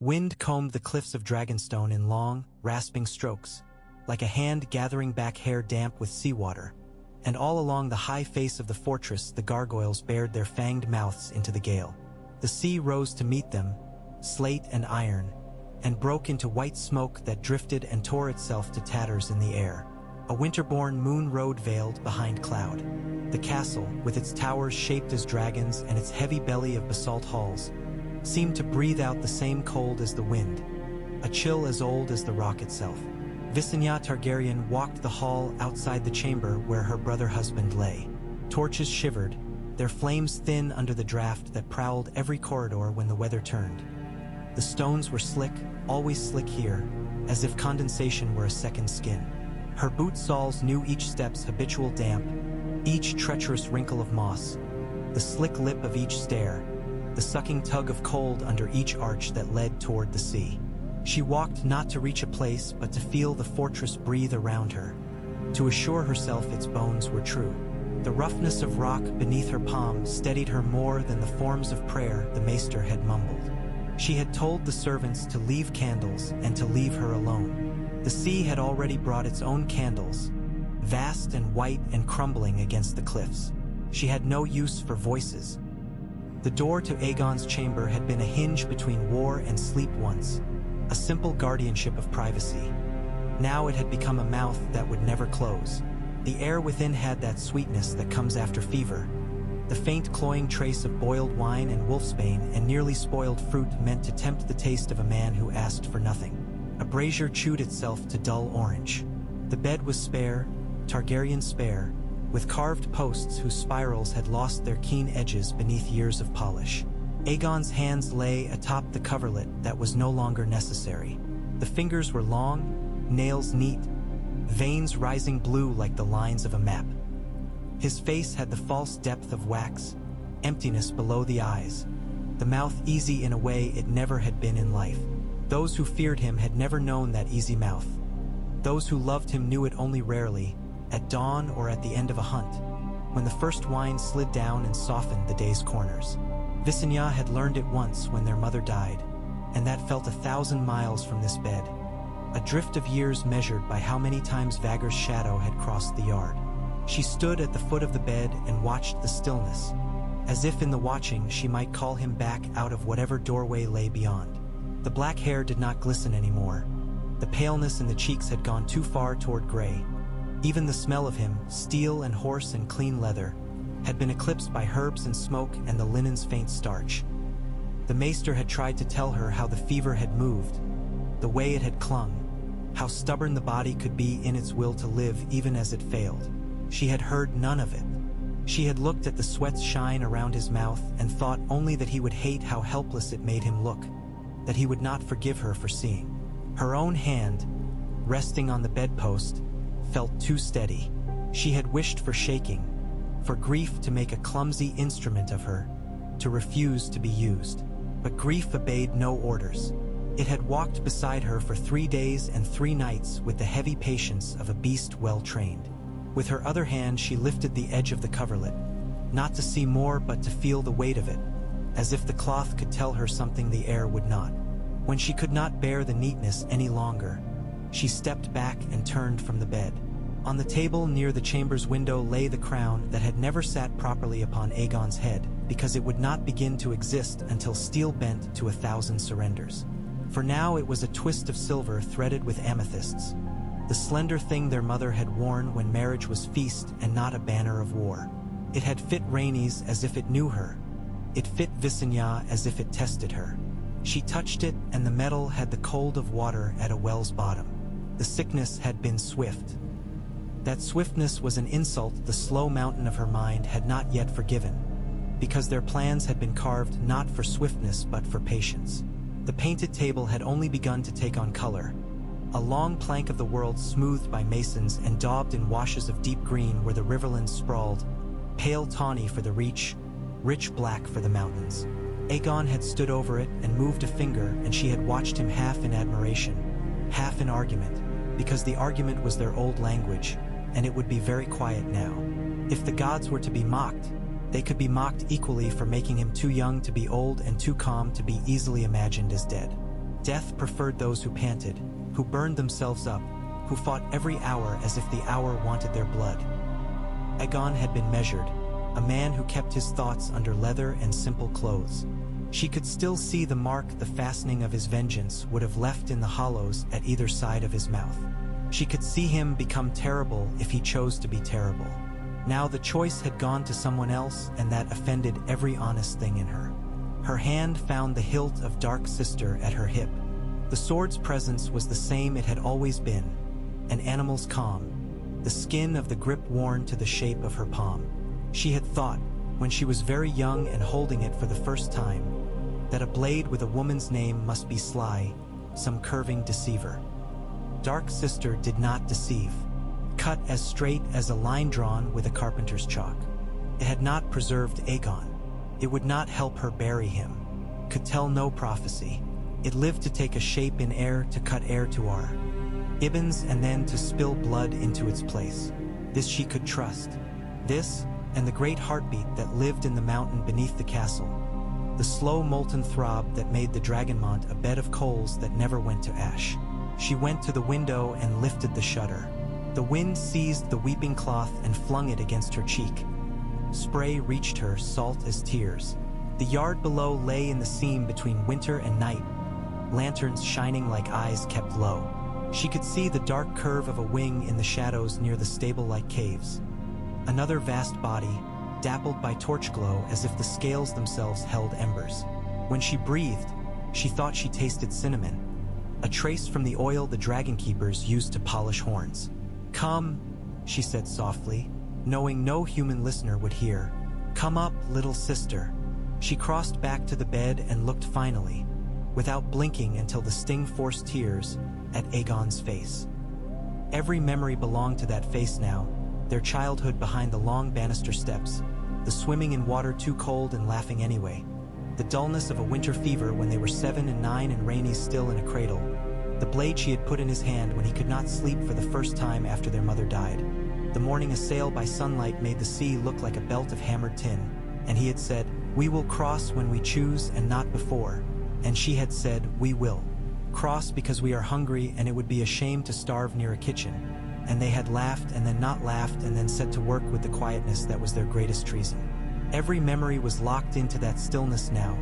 Wind combed the cliffs of Dragonstone in long, rasping strokes, like a hand gathering back hair damp with seawater, and all along the high face of the fortress the gargoyles bared their fanged mouths into the gale. The sea rose to meet them, slate and iron, and broke into white smoke that drifted and tore itself to tatters in the air. A winter-born moon rode veiled behind cloud. The castle, with its towers shaped as dragons and its heavy belly of basalt halls, seemed to breathe out the same cold as the wind, a chill as old as the rock itself. Visenya Targaryen walked the hall outside the chamber where her brother-husband lay. Torches shivered, their flames thin under the draft that prowled every corridor when the weather turned. The stones were slick, always slick here, as if condensation were a second skin. Her boot soles knew each step's habitual damp, each treacherous wrinkle of moss, the slick lip of each stair, the sucking tug of cold under each arch that led toward the sea. She walked not to reach a place, but to feel the fortress breathe around her, to assure herself its bones were true. The roughness of rock beneath her palm steadied her more than the forms of prayer the maester had mumbled. She had told the servants to leave candles and to leave her alone. The sea had already brought its own candles, vast and white and crumbling against the cliffs. She had no use for voices. The door to Aegon's chamber had been a hinge between war and sleep once, a simple guardianship of privacy. Now it had become a mouth that would never close. The air within had that sweetness that comes after fever, the faint cloying trace of boiled wine and wolfsbane and nearly spoiled fruit meant to tempt the taste of a man who asked for nothing. A brazier chewed itself to dull orange. The bed was spare, Targaryen spare, with carved posts whose spirals had lost their keen edges beneath years of polish. Aegon's hands lay atop the coverlet that was no longer necessary. The fingers were long, nails neat, veins rising blue like the lines of a map. His face had the false depth of wax, emptiness below the eyes, the mouth easy in a way it never had been in life. Those who feared him had never known that easy mouth. Those who loved him knew it only rarely, at dawn or at the end of a hunt, when the first wine slid down and softened the day's corners. Visenya had learned it once when their mother died, and that felt 1,000 miles from this bed, a drift of years measured by how many times Vagor's shadow had crossed the yard. She stood at the foot of the bed and watched the stillness, as if in the watching she might call him back out of whatever doorway lay beyond. The black hair did not glisten anymore. The paleness in the cheeks had gone too far toward gray. Even the smell of him, steel and hoarse and clean leather, had been eclipsed by herbs and smoke and the linen's faint starch. The maester had tried to tell her how the fever had moved, the way it had clung, how stubborn the body could be in its will to live even as it failed. She had heard none of it. She had looked at the sweat's shine around his mouth and thought only that he would hate how helpless it made him look, that he would not forgive her for seeing. Her own hand, resting on the bedpost, felt too steady. She had wished for shaking, for grief to make a clumsy instrument of her, to refuse to be used. But grief obeyed no orders. It had walked beside her for 3 days and 3 nights with the heavy patience of a beast well trained. With her other hand she lifted the edge of the coverlet, not to see more but to feel the weight of it, as if the cloth could tell her something the air would not. When she could not bear the neatness any longer, she stepped back and turned from the bed. On the table near the chamber's window lay the crown that had never sat properly upon Aegon's head, because it would not begin to exist until steel bent to 1,000 surrenders. For now it was a twist of silver threaded with amethysts, the slender thing their mother had worn when marriage was feast and not a banner of war. It had fit Rhaenys as if it knew her. It fit Visenya as if it tested her. She touched it, and the metal had the cold of water at a well's bottom. The sickness had been swift. That swiftness was an insult the slow mountain of her mind had not yet forgiven, because their plans had been carved not for swiftness but for patience. The painted table had only begun to take on color, a long plank of the world smoothed by masons and daubed in washes of deep green where the riverlands sprawled, pale tawny for the reach, rich black for the mountains. Aegon had stood over it and moved a finger, and she had watched him half in admiration, half in argument, because the argument was their old language, and it would be very quiet now. If the gods were to be mocked, they could be mocked equally for making him too young to be old and too calm to be easily imagined as dead. Death preferred those who panted, who burned themselves up, who fought every hour as if the hour wanted their blood. Aegon had been measured, a man who kept his thoughts under leather and simple clothes. She could still see the mark the fastening of his vengeance would have left in the hollows at either side of his mouth. She could see him become terrible if he chose to be terrible. Now the choice had gone to someone else, and that offended every honest thing in her. Her hand found the hilt of Dark Sister at her hip. The sword's presence was the same it had always been, an animal's calm, the skin of the grip worn to the shape of her palm. She had thought, when she was very young and holding it for the first time, that a blade with a woman's name must be sly, some curving deceiver. Dark Sister did not deceive, cut as straight as a line drawn with a carpenter's chalk. It had not preserved Aegon. It would not help her bury him, could tell no prophecy. It lived to take a shape in air, to cut air to our Ibns, and then to spill blood into its place. This she could trust. This, and the great heartbeat that lived in the mountain beneath the castle. The slow molten throb that made the Dragonmont a bed of coals that never went to ash. She went to the window and lifted the shutter. The wind seized the weeping cloth and flung it against her cheek. Spray reached her, salt as tears. The yard below lay in the seam between winter and night, lanterns shining like eyes kept low. She could see the dark curve of a wing in the shadows near the stable-like caves. Another vast body, dappled by torch glow as if the scales themselves held embers. When she breathed, she thought she tasted cinnamon, a trace from the oil the dragon keepers used to polish horns. "Come," she said softly, knowing no human listener would hear. "Come up, little sister." She crossed back to the bed and looked finally, without blinking until the sting forced tears, at Aegon's face. Every memory belonged to that face now, their childhood behind the long banister steps, the swimming in water too cold and laughing anyway, the dullness of a winter fever when they were 7 and 9 and Rhaenys still in a cradle, the blade she had put in his hand when he could not sleep for the first time after their mother died. The morning a sail by sunlight made the sea look like a belt of hammered tin, and he had said, "We will cross when we choose and not before," and she had said, "We will cross because we are hungry and it would be a shame to starve near a kitchen," and they had laughed and then not laughed and then set to work with the quietness that was their greatest treason. Every memory was locked into that stillness now,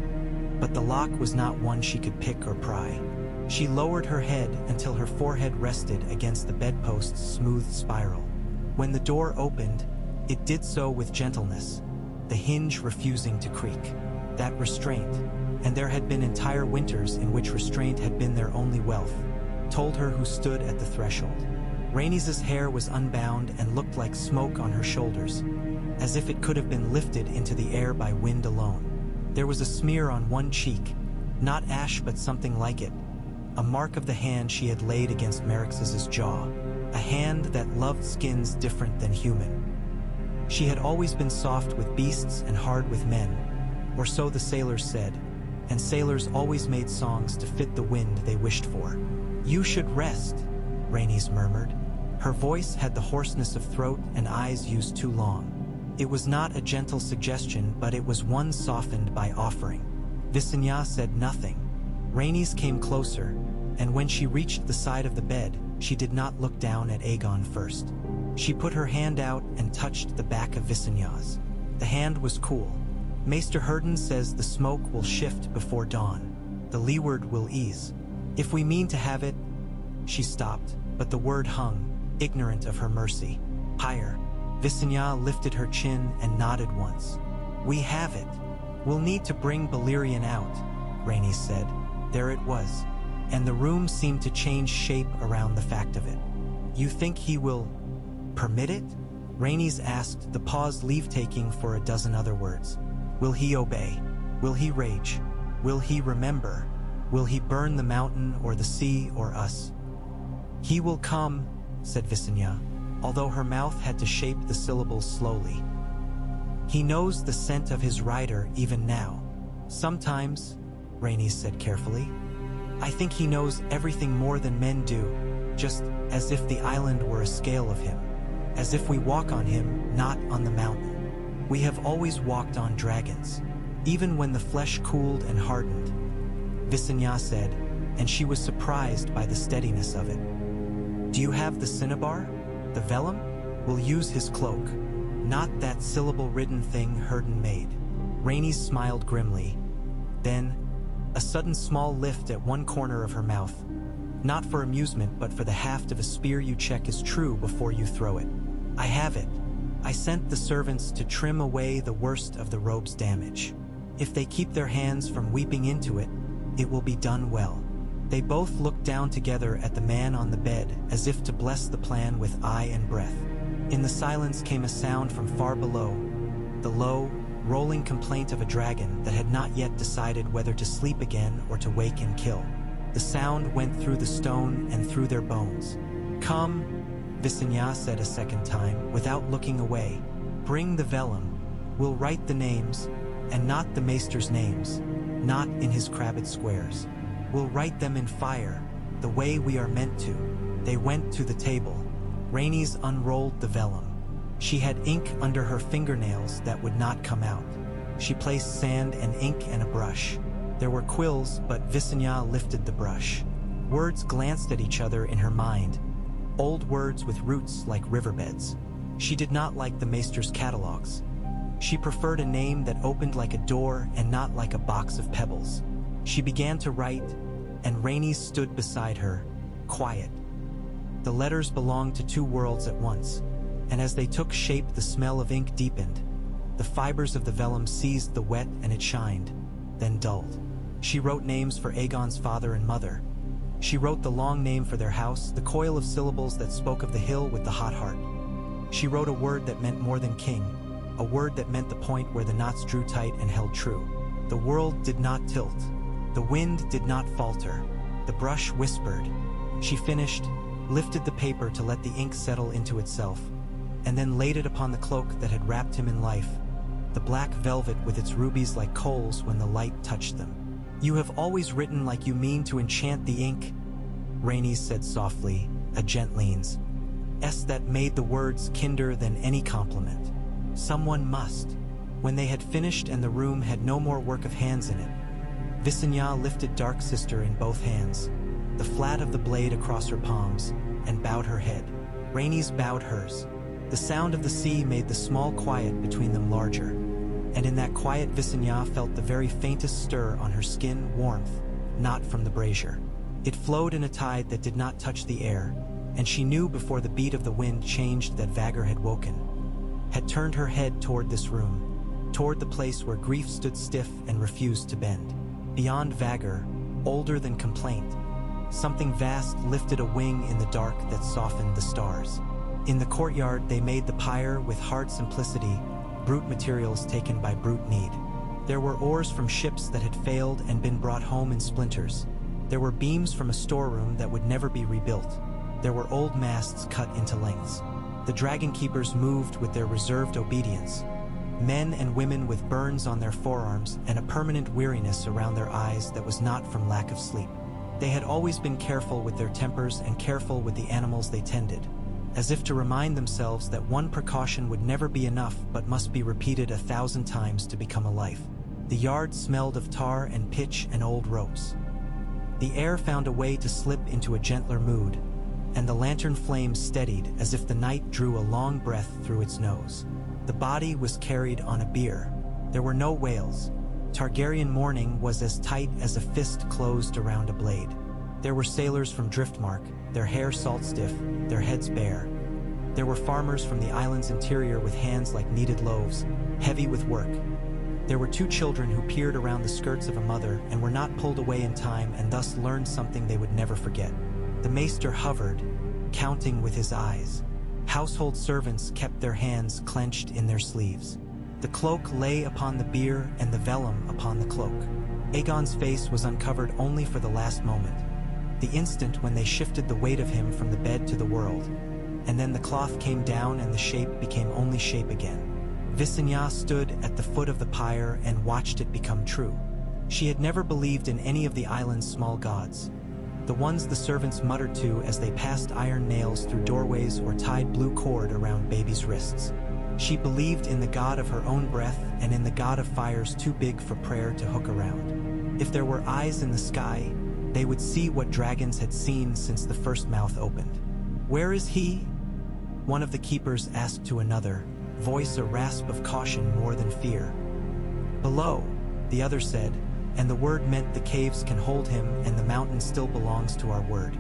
but the lock was not one she could pick or pry. She lowered her head until her forehead rested against the bedpost's smooth spiral. When the door opened, it did so with gentleness, the hinge refusing to creak. That restraint, and there had been entire winters in which restraint had been their only wealth, told her who stood at the threshold. Rhaenys' hair was unbound and looked like smoke on her shoulders, as if it could have been lifted into the air by wind alone. There was a smear on one cheek, not ash but something like it, a mark of the hand she had laid against Merryx's jaw, a hand that loved skins different than human. She had always been soft with beasts and hard with men, or so the sailors said, and sailors always made songs to fit the wind they wished for. "You should rest," Rhaenys murmured. Her voice had the hoarseness of throat and eyes used too long. It was not a gentle suggestion, but it was one softened by offering. Visenya said nothing. Rhaenys came closer, and when she reached the side of the bed, she did not look down at Aegon first. She put her hand out and touched the back of Visenya's. The hand was cool. "Maester Herden says the smoke will shift before dawn. The leeward will ease. If we mean to have it—" She stopped, but the word hung, ignorant of her mercy. "Higher." Visenya lifted her chin and nodded once. "We have it. We'll need to bring Balerion out," Rhaenys said. There it was, and the room seemed to change shape around the fact of it. "You think he will permit it?" Rhaenys asked, the pause leave-taking for a dozen other words. "Will he obey? Will he rage? Will he remember? Will he burn the mountain or the sea or us?" "He will come," said Visenya, although her mouth had to shape the syllables slowly. "He knows the scent of his rider even now. Sometimes," Rhaenys said carefully, "I think he knows everything more than men do, just as if the island were a scale of him, as if we walk on him, not on the mountain. We have always walked on dragons, even when the flesh cooled and hardened." Visenya said, and she was surprised by the steadiness of it. "Do you have the cinnabar? The vellum? We'll use his cloak. Not that syllable-ridden thing Herden made." Rhaenys smiled grimly. Then, a sudden small lift at one corner of her mouth. "Not for amusement, but for the haft of a spear you check is true before you throw it. I have it. I sent the servants to trim away the worst of the robe's damage. If they keep their hands from weeping into it, it will be done well." They both looked down together at the man on the bed, as if to bless the plan with eye and breath. In the silence came a sound from far below, the low, rolling complaint of a dragon that had not yet decided whether to sleep again or to wake and kill. The sound went through the stone and through their bones. "Come," Visenya said a second time, without looking away. "Bring the vellum. We'll write the names, and not the maester's names, not in his crabbed squares. We'll write them in fire, the way we are meant to." They went to the table. Rhaenys unrolled the vellum. She had ink under her fingernails that would not come out. She placed sand and ink and a brush. There were quills, but Visenya lifted the brush. Words glanced at each other in her mind. Old words with roots like riverbeds. She did not like the maester's catalogs. She preferred a name that opened like a door and not like a box of pebbles. She began to write, and Rhaenys stood beside her, quiet. The letters belonged to two worlds at once, and as they took shape the smell of ink deepened. The fibers of the vellum seized the wet and it shined, then dulled. She wrote names for Aegon's father and mother. She wrote the long name for their house, the coil of syllables that spoke of the hill with the hot heart. She wrote a word that meant more than king, a word that meant the point where the knots drew tight and held true. The world did not tilt. The wind did not falter. The brush whispered. She finished, lifted the paper to let the ink settle into itself, and then laid it upon the cloak that had wrapped him in life, the black velvet with its rubies like coals when the light touched them. "You have always written like you mean to enchant the ink," Rhaenys said softly, a gentlines. That made the words kinder than any compliment. Someone must. When they had finished and the room had no more work of hands in it, Visenya lifted Dark Sister in both hands, the flat of the blade across her palms, and bowed her head. Rhaenys bowed hers. The sound of the sea made the small quiet between them larger, and in that quiet Visenya felt the very faintest stir on her skin warmth, not from the brazier. It flowed in a tide that did not touch the air, and she knew before the beat of the wind changed that Vagor had woken, had turned her head toward this room, toward the place where grief stood stiff and refused to bend. Beyond Vagor, older than complaint, something vast lifted a wing in the dark that softened the stars. In the courtyard they made the pyre with hard simplicity, brute materials taken by brute need. There were oars from ships that had failed and been brought home in splinters. There were beams from a storeroom that would never be rebuilt. There were old masts cut into lengths. The dragon keepers moved with their reserved obedience. Men and women with burns on their forearms and a permanent weariness around their eyes that was not from lack of sleep. They had always been careful with their tempers and careful with the animals they tended, as if to remind themselves that one precaution would never be enough but must be repeated 1,000 times to become a life. The yard smelled of tar and pitch and old ropes. The air found a way to slip into a gentler mood, and the lantern flame steadied as if the night drew a long breath through its nose. The body was carried on a bier. There were no wails. Targaryen mourning was as tight as a fist closed around a blade. There were sailors from Driftmark, their hair salt-stiff, their heads bare. There were farmers from the island's interior with hands like kneaded loaves, heavy with work. There were 2 children who peered around the skirts of a mother and were not pulled away in time and thus learned something they would never forget. The maester hovered, counting with his eyes. Household servants kept their hands clenched in their sleeves. The cloak lay upon the bier and the vellum upon the cloak. Aegon's face was uncovered only for the last moment, the instant when they shifted the weight of him from the bed to the world, and then the cloth came down and the shape became only shape again. Visenya stood at the foot of the pyre and watched it become true. She had never believed in any of the island's small gods, the ones the servants muttered to as they passed iron nails through doorways or tied blue cord around babies' wrists. She believed in the god of her own breath and in the god of fires too big for prayer to hook around. If there were eyes in the sky, they would see what dragons had seen since the first mouth opened. "Where is he?" one of the keepers asked to another, voice a rasp of caution more than fear. "Below," the other said, and the word meant the caves can hold him and the mountain still belongs to our word.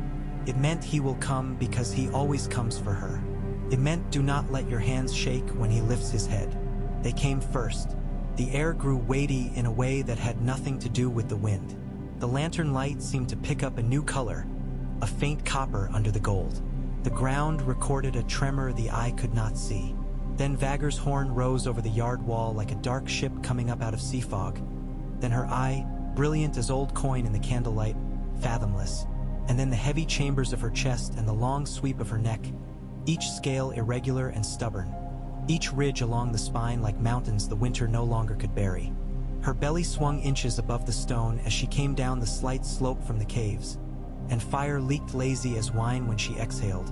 It meant he will come because he always comes for her. It meant do not let your hands shake when he lifts his head. They came first. The air grew weighty in a way that had nothing to do with the wind. The lantern light seemed to pick up a new color, a faint copper under the gold. The ground recorded a tremor the eye could not see. Then Vagar's horn rose over the yard wall like a dark ship coming up out of sea fog. Then her eye, brilliant as old coin in the candlelight, fathomless. And then the heavy chambers of her chest and the long sweep of her neck, each scale irregular and stubborn, each ridge along the spine like mountains the winter no longer could bury. Her belly swung inches above the stone as she came down the slight slope from the caves, and fire leaked lazy as wine when she exhaled,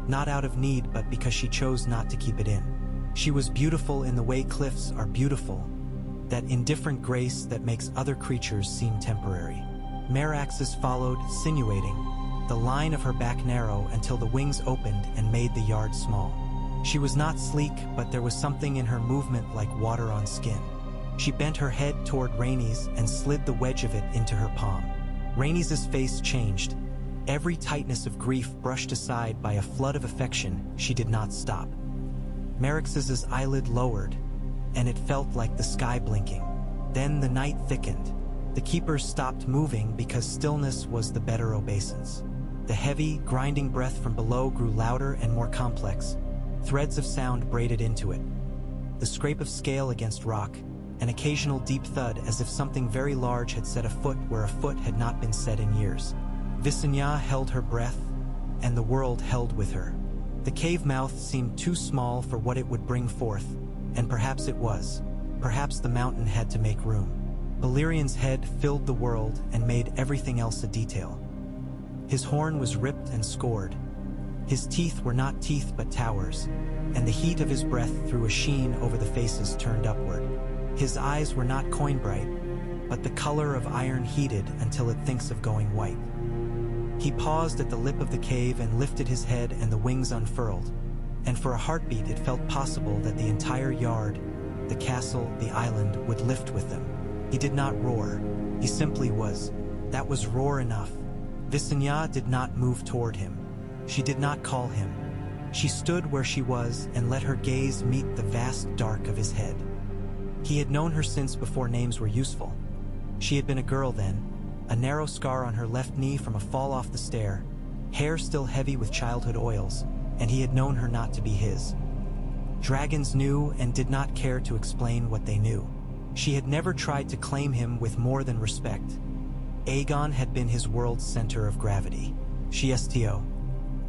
not out of need but because she chose not to keep it in. She was beautiful in the way cliffs are beautiful, that indifferent grace that makes other creatures seem temporary. Merax's followed, sinuating, the line of her back narrow until the wings opened and made the yard small. She was not sleek, but there was something in her movement like water on skin. She bent her head toward Rhaenys and slid the wedge of it into her palm. Rhaenys' face changed. Every tightness of grief brushed aside by a flood of affection. She did not stop. Merax's eyelid lowered, and it felt like the sky blinking. Then the night thickened. The keepers stopped moving because stillness was the better obeisance. The heavy, grinding breath from below grew louder and more complex. Threads of sound braided into it. The scrape of scale against rock, an occasional deep thud as if something very large had set a foot where a foot had not been set in years. Visenya held her breath, and the world held with her. The cave mouth seemed too small for what it would bring forth, and perhaps it was. Perhaps the mountain had to make room. Balerian's head filled the world and made everything else a detail. His horn was ripped and scored. His teeth were not teeth but towers, and the heat of his breath threw a sheen over the faces turned upward. His eyes were not coin bright, but the color of iron heated until it thinks of going white. He paused at the lip of the cave and lifted his head and the wings unfurled, and for a heartbeat it felt possible that the entire yard, the castle, the island would lift with them. He did not roar. He simply was. That was roar enough. Visenya did not move toward him. She did not call him. She stood where she was and let her gaze meet the vast dark of his head. He had known her since before names were useful. She had been a girl then, a narrow scar on her left knee from a fall off the stair, hair still heavy with childhood oils, and he had known her not to be his. Dragons knew and did not care to explain what they knew. She had never tried to claim him with more than respect. Aegon had been his world's center of gravity. She sto.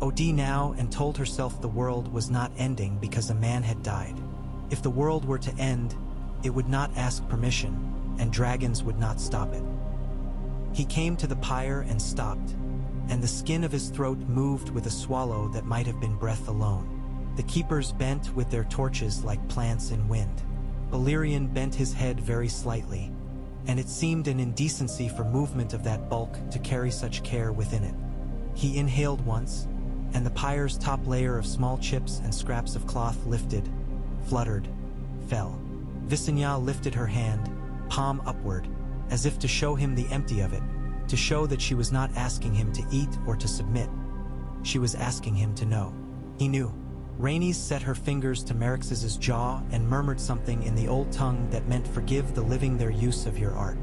Od now and told herself the world was not ending because a man had died. If the world were to end, it would not ask permission, and dragons would not stop it. He came to the pyre and stopped, and the skin of his throat moved with a swallow that might have been breath alone. The keepers bent with their torches like plants in wind. Balerion bent his head very slightly, and it seemed an indecency for movement of that bulk to carry such care within it. He inhaled once, and the pyre's top layer of small chips and scraps of cloth lifted, fluttered, fell. Visenya lifted her hand, palm upward, as if to show him the empty of it, to show that she was not asking him to eat or to submit. She was asking him to know. He knew. Rhaenys set her fingers to Merax's jaw and murmured something in the old tongue that meant forgive the living their use of your art.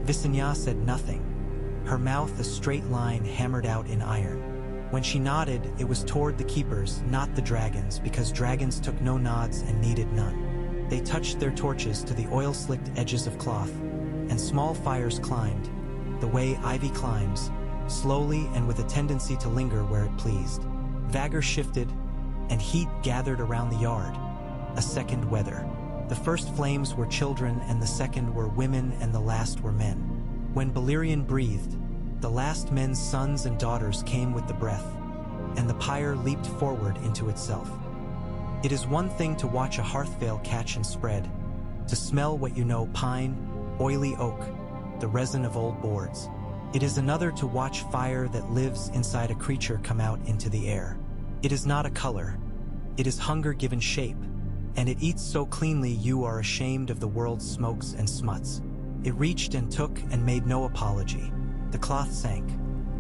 Visenya said nothing, her mouth a straight line hammered out in iron. When she nodded, it was toward the keepers, not the dragons, because dragons took no nods and needed none. They touched their torches to the oil-slicked edges of cloth, and small fires climbed, the way ivy climbs, slowly and with a tendency to linger where it pleased. Vagar shifted, and heat gathered around the yard. A second weather. The first flames were children, and the second were women, and the last were men. When Balerion breathed, the last men's sons and daughters came with the breath, and the pyre leaped forward into itself. It is one thing to watch a hearth-veil catch and spread, to smell what you know, pine, oily oak, the resin of old boards. It is another to watch fire that lives inside a creature come out into the air. It is not a color. It is hunger given shape, and it eats so cleanly you are ashamed of the world's smokes and smuts. It reached and took and made no apology. The cloth sank.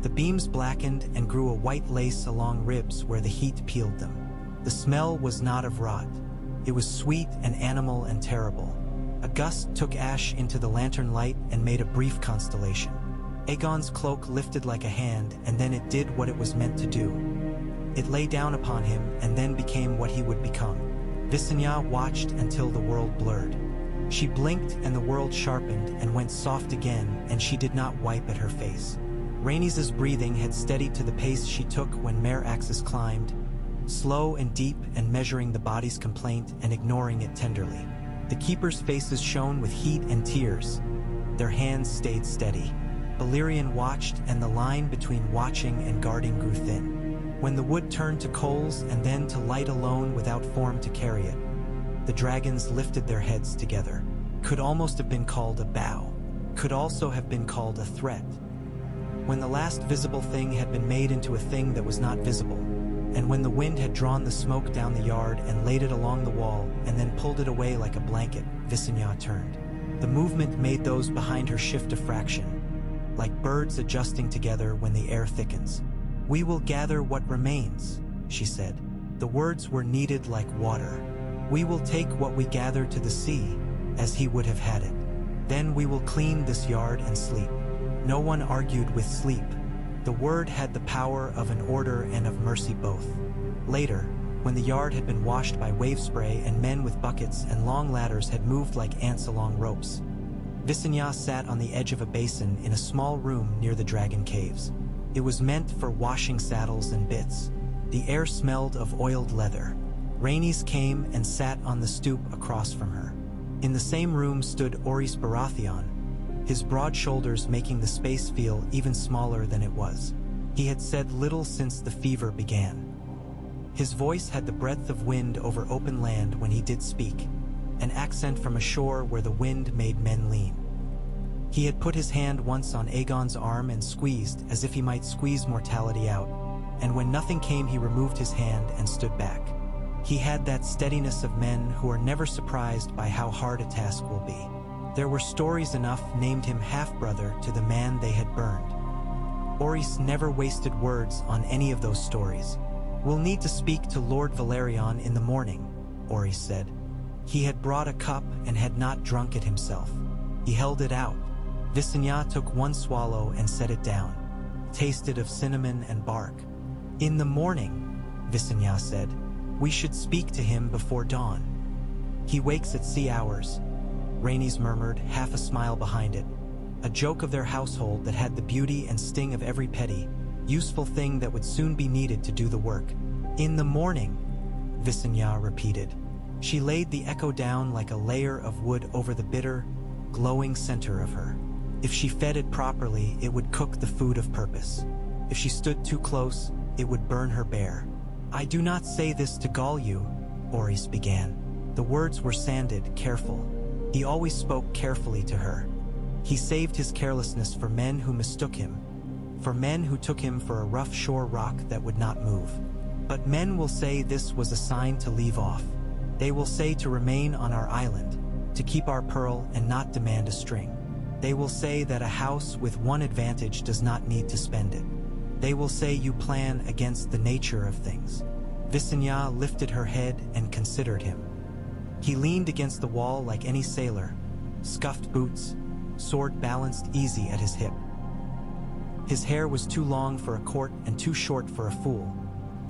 The beams blackened and grew a white lace along ribs where the heat peeled them. The smell was not of rot. It was sweet and animal and terrible. A gust took ash into the lantern light and made a brief constellation. Aegon's cloak lifted like a hand, and then it did what it was meant to do. It lay down upon him and then became what he would become. Visenya watched until the world blurred. She blinked and the world sharpened and went soft again, and she did not wipe at her face. Rhaenys' breathing had steadied to the pace she took when Meraxes climbed, slow and deep and measuring the body's complaint and ignoring it tenderly. The keepers' faces shone with heat and tears. Their hands stayed steady. Balerion watched, and the line between watching and guarding grew thin. When the wood turned to coals and then to light alone without form to carry it, the dragons lifted their heads together. Could almost have been called a bow. Could also have been called a threat. When the last visible thing had been made into a thing that was not visible, and when the wind had drawn the smoke down the yard and laid it along the wall and then pulled it away like a blanket, Visenya turned. The movement made those behind her shift a fraction, like birds adjusting together when the air thickens. "We will gather what remains," she said. The words were needed like water. "We will take what we gather to the sea, as he would have had it. Then we will clean this yard and sleep." No one argued with sleep. The word had the power of an order and of mercy both. Later, when the yard had been washed by wave spray and men with buckets and long ladders had moved like ants along ropes, Visenya sat on the edge of a basin in a small room near the dragon caves. It was meant for washing saddles and bits. The air smelled of oiled leather. Rhaenys came and sat on the stoop across from her. In the same room stood Orys Baratheon, his broad shoulders making the space feel even smaller than it was. He had said little since the fever began. His voice had the breadth of wind over open land when he did speak, an accent from a shore where the wind made men lean. He had put his hand once on Aegon's arm and squeezed as if he might squeeze mortality out, and when nothing came he removed his hand and stood back. He had that steadiness of men who are never surprised by how hard a task will be. There were stories enough named him half-brother to the man they had burned. Orys never wasted words on any of those stories. "We'll need to speak to Lord Valerion in the morning," Orys said. He had brought a cup and had not drunk it himself. He held it out. Visenya took one swallow and set it down, tasted of cinnamon and bark. "In the morning," Visenya said. "We should speak to him before dawn." "He wakes at sea hours," Rhaenys murmured, half a smile behind it. A joke of their household that had the beauty and sting of every petty, useful thing that would soon be needed to do the work. "In the morning," Visenya repeated. She laid the echo down like a layer of wood over the bitter, glowing center of her. If she fed it properly, it would cook the food of purpose. If she stood too close, it would burn her bare. "I do not say this to gall you," Orys began. The words were sanded, careful. He always spoke carefully to her. He saved his carelessness for men who mistook him, for men who took him for a rough shore rock that would not move. "But men will say this was a sign to leave off. They will say to remain on our island, to keep our pearl and not demand a string. They will say that a house with one advantage does not need to spend it. They will say you plan against the nature of things." Visenya lifted her head and considered him. He leaned against the wall like any sailor, scuffed boots, sword balanced easy at his hip. His hair was too long for a court and too short for a fool,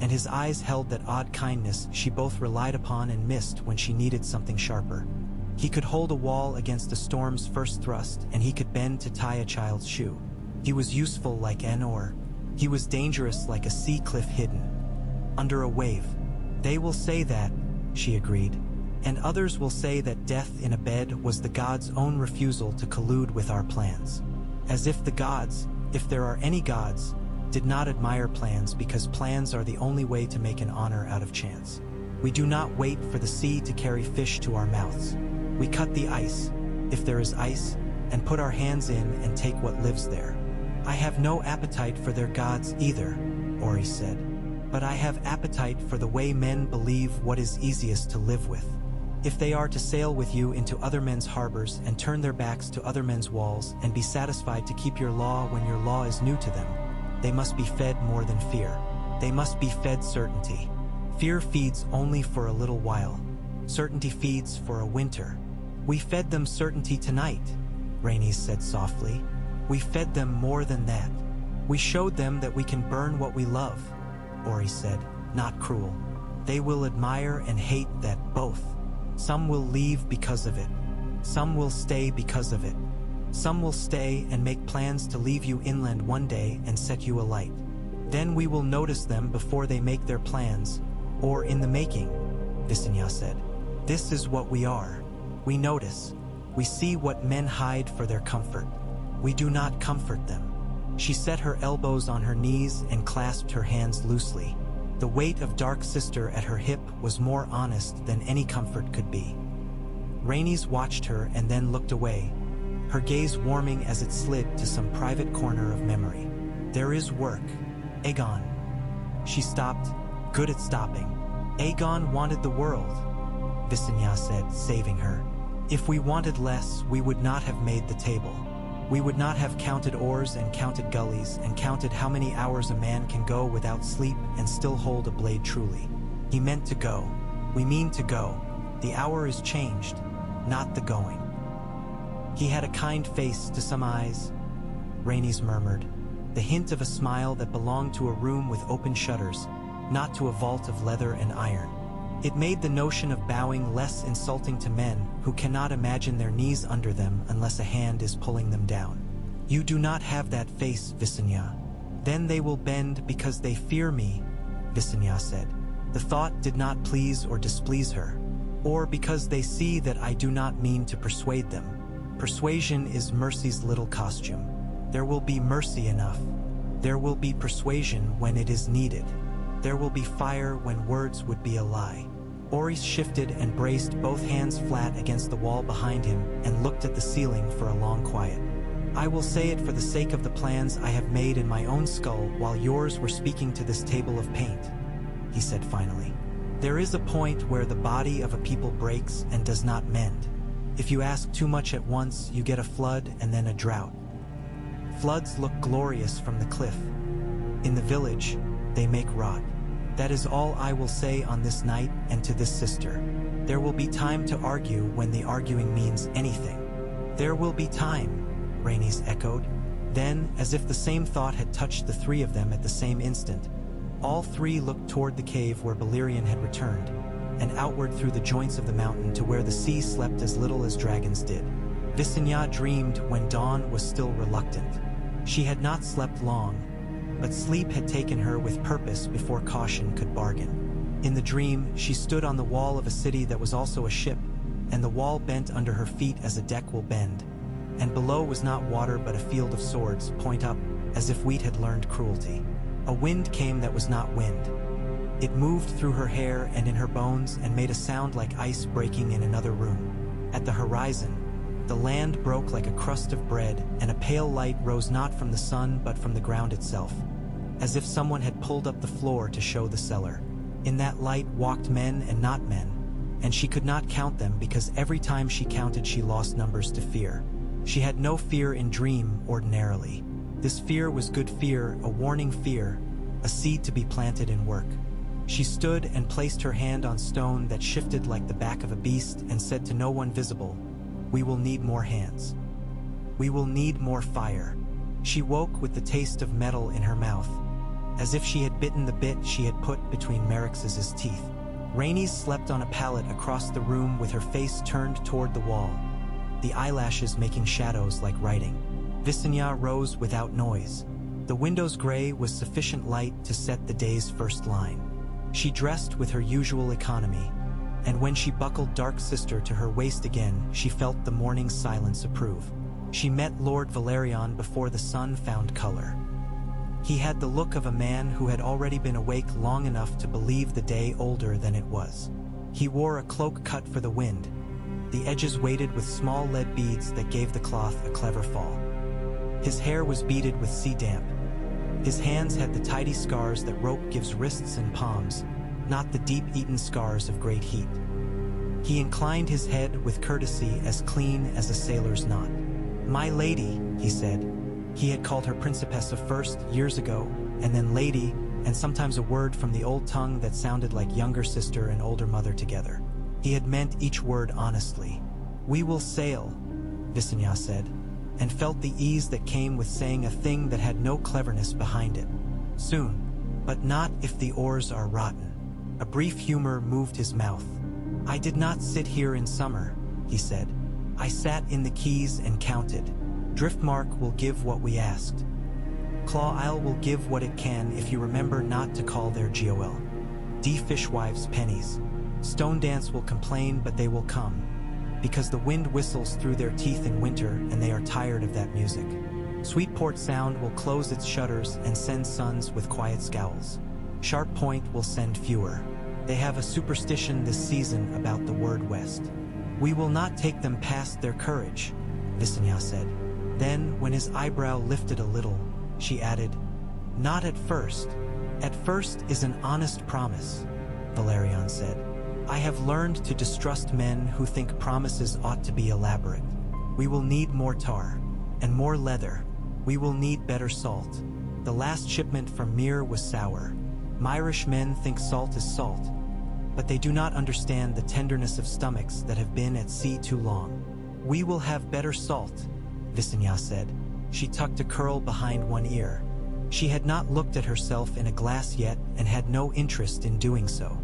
and his eyes held that odd kindness she both relied upon and missed when she needed something sharper. He could hold a wall against a storm's first thrust, and he could bend to tie a child's shoe. He was useful like an oar. He was dangerous like a sea cliff hidden under a wave. "They will say that," she agreed. "And others will say that death in a bed was the gods' own refusal to collude with our plans. As if the gods, if there are any gods, did not admire plans because plans are the only way to make an honor out of chance. We do not wait for the sea to carry fish to our mouths. We cut the ice, if there is ice, and put our hands in and take what lives there. I have no appetite for their gods either, Ori said. But I have appetite for the way men believe what is easiest to live with. If they are to sail with you into other men's harbors and turn their backs to other men's walls and be satisfied to keep your law when your law is new to them, they must be fed more than fear. They must be fed certainty. Fear feeds only for a little while. Certainty feeds for a winter. We fed them certainty tonight, Rhaenys said softly. We fed them more than that. We showed them that we can burn what we love, Ori said, not cruel. They will admire and hate that both. Some will leave because of it. Some will stay because of it. Some will stay and make plans to leave you inland one day and set you alight. Then we will notice them before they make their plans, or in the making, Visenya said. This is what we are. We notice. We see what men hide for their comfort. We do not comfort them. She set her elbows on her knees and clasped her hands loosely. The weight of Dark Sister at her hip was more honest than any comfort could be. Rhaenys watched her and then looked away, her gaze warming as it slid to some private corner of memory. There is work. Aegon. She stopped, good at stopping. Aegon wanted the world, Visenya said, saving her. If we wanted less, we would not have made the table. We would not have counted oars and counted gullies and counted how many hours a man can go without sleep and still hold a blade truly. He meant to go. We mean to go. The hour is changed, not the going. He had a kind face to some eyes, Rhaenys murmured, the hint of a smile that belonged to a room with open shutters, not to a vault of leather and iron. It made the notion of bowing less insulting to men who cannot imagine their knees under them unless a hand is pulling them down. You do not have that face, Visenya. Then they will bend because they fear me, Visenya said. The thought did not please or displease her, or because they see that I do not mean to persuade them. Persuasion is mercy's little costume. There will be mercy enough. There will be persuasion when it is needed. There will be fire when words would be a lie. Ori shifted and braced both hands flat against the wall behind him and looked at the ceiling for a long quiet. I will say it for the sake of the plans I have made in my own skull while yours were speaking to this table of paint, he said finally. There is a point where the body of a people breaks and does not mend. If you ask too much at once, you get a flood and then a drought. Floods look glorious from the cliff. In the village, they make rot. That is all I will say on this night and to this sister. There will be time to argue when the arguing means anything. There will be time, Rhaenys echoed. Then, as if the same thought had touched the three of them at the same instant, all three looked toward the cave where Balerion had returned, and outward through the joints of the mountain to where the sea slept as little as dragons did. Visenya dreamed when dawn was still reluctant. She had not slept long, but sleep had taken her with purpose before caution could bargain. In the dream, she stood on the wall of a city that was also a ship, and the wall bent under her feet as a deck will bend, and below was not water but a field of swords, point up, as if wheat had learned cruelty. A wind came that was not wind. It moved through her hair and in her bones and made a sound like ice breaking in another room. At the horizon, the land broke like a crust of bread, and a pale light rose not from the sun but from the ground itself, as if someone had pulled up the floor to show the cellar. In that light walked men and not men, and she could not count them because every time she counted she lost numbers to fear. She had no fear in dream ordinarily. This fear was good fear, a warning fear, a seed to be planted in work. She stood and placed her hand on stone that shifted like the back of a beast and said to no one visible, "We will need more hands. We will need more fire." She woke with the taste of metal in her mouth, as if she had bitten the bit she had put between Merix's teeth. Rhaenys slept on a pallet across the room with her face turned toward the wall, the eyelashes making shadows like writing. Visenya rose without noise. The window's gray was sufficient light to set the day's first line. She dressed with her usual economy, and when she buckled Dark Sister to her waist again, she felt the morning's silence approve. She met Lord Balerion before the sun found color. He had the look of a man who had already been awake long enough to believe the day older than it was. He wore a cloak cut for the wind, the edges weighted with small lead beads that gave the cloth a clever fall. His hair was beaded with sea damp. His hands had the tidy scars that rope gives wrists and palms, not the deep-eaten scars of great heat. He inclined his head with courtesy as clean as a sailor's knot. "My lady," he said. He had called her Principessa first, years ago, and then lady, and sometimes a word from the old tongue that sounded like younger sister and older mother together. He had meant each word honestly. "We will sail," Visenya said, and felt the ease that came with saying a thing that had no cleverness behind it. "Soon, but not if the oars are rotten." A brief humor moved his mouth. "I did not sit here in summer," he said. "I sat in the quays and counted. Driftmark will give what we asked. Claw Isle will give what it can if you remember not to call their GOL. D Fishwives pennies. Stone Dance will complain, but they will come, because the wind whistles through their teeth in winter and they are tired of that music. Sweetport Sound will close its shutters and send sons with quiet scowls. Sharp Point will send fewer. They have a superstition this season about the word west. We will not take them past their courage," Visenya said. Then, when his eyebrow lifted a little, she added, "Not at first. At first is an honest promise," Valerian said. "I have learned to distrust men who think promises ought to be elaborate. We will need more tar, and more leather. We will need better salt. The last shipment from Mir was sour. Myrish men think salt is salt, but they do not understand the tenderness of stomachs that have been at sea too long. We will have better salt," Visenya said. She tucked a curl behind one ear. She had not looked at herself in a glass yet and had no interest in doing so.